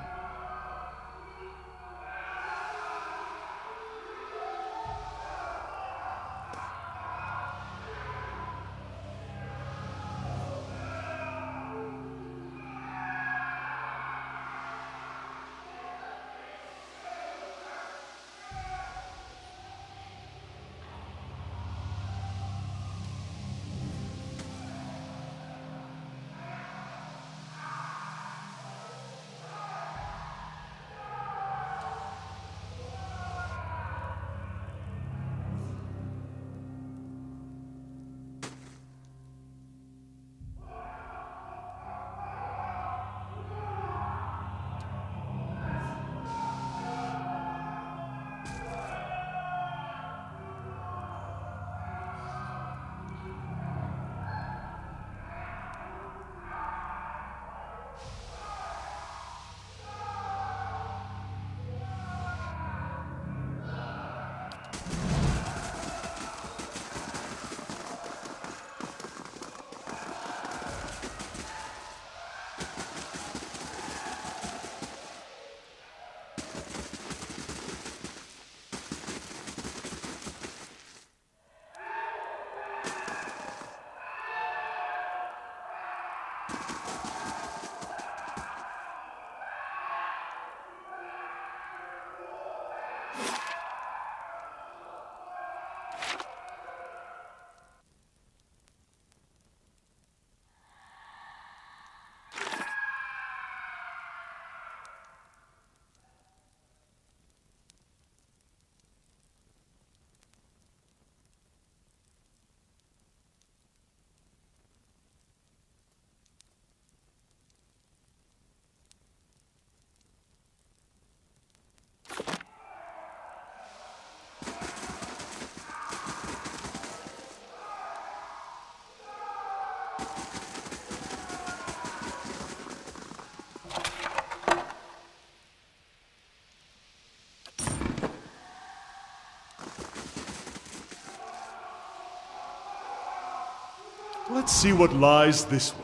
Let's see what lies this way.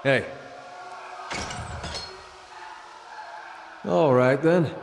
Hey. All right, then.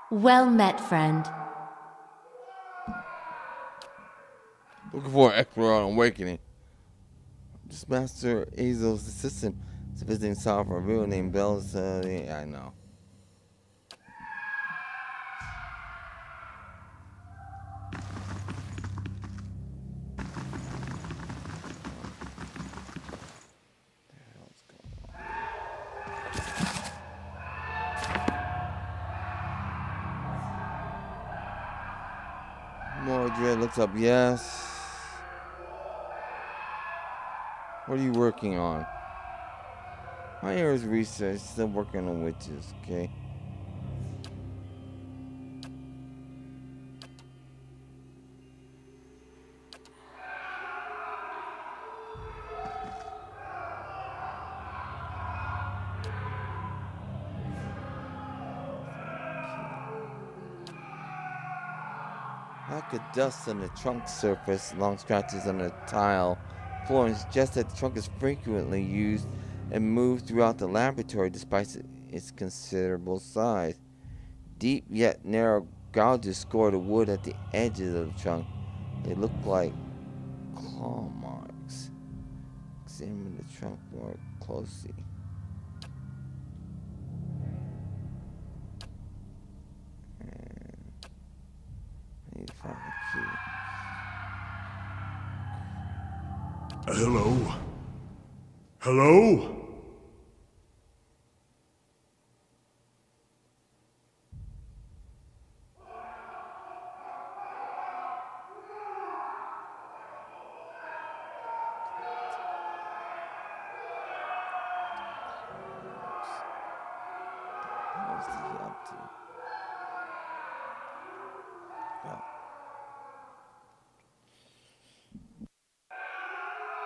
Well met, friend. Looking for an expert on awakening. This Master Azel's assistant is a visiting sovereign, a real name Bells. Yeah, I know. Mordred looks up, yes. What are you working on? My area is research, still working on witches, okay? Lack of dust on the trunk surface, long scratches on the tile floor, and suggests that the trunk is frequently used and moved throughout the laboratory despite its considerable size. Deep yet narrow gouges score the wood at the edges of the trunk. They look like claw marks. Examine the trunk more closely. I need to find the key. Hello? Hello? What's he up to?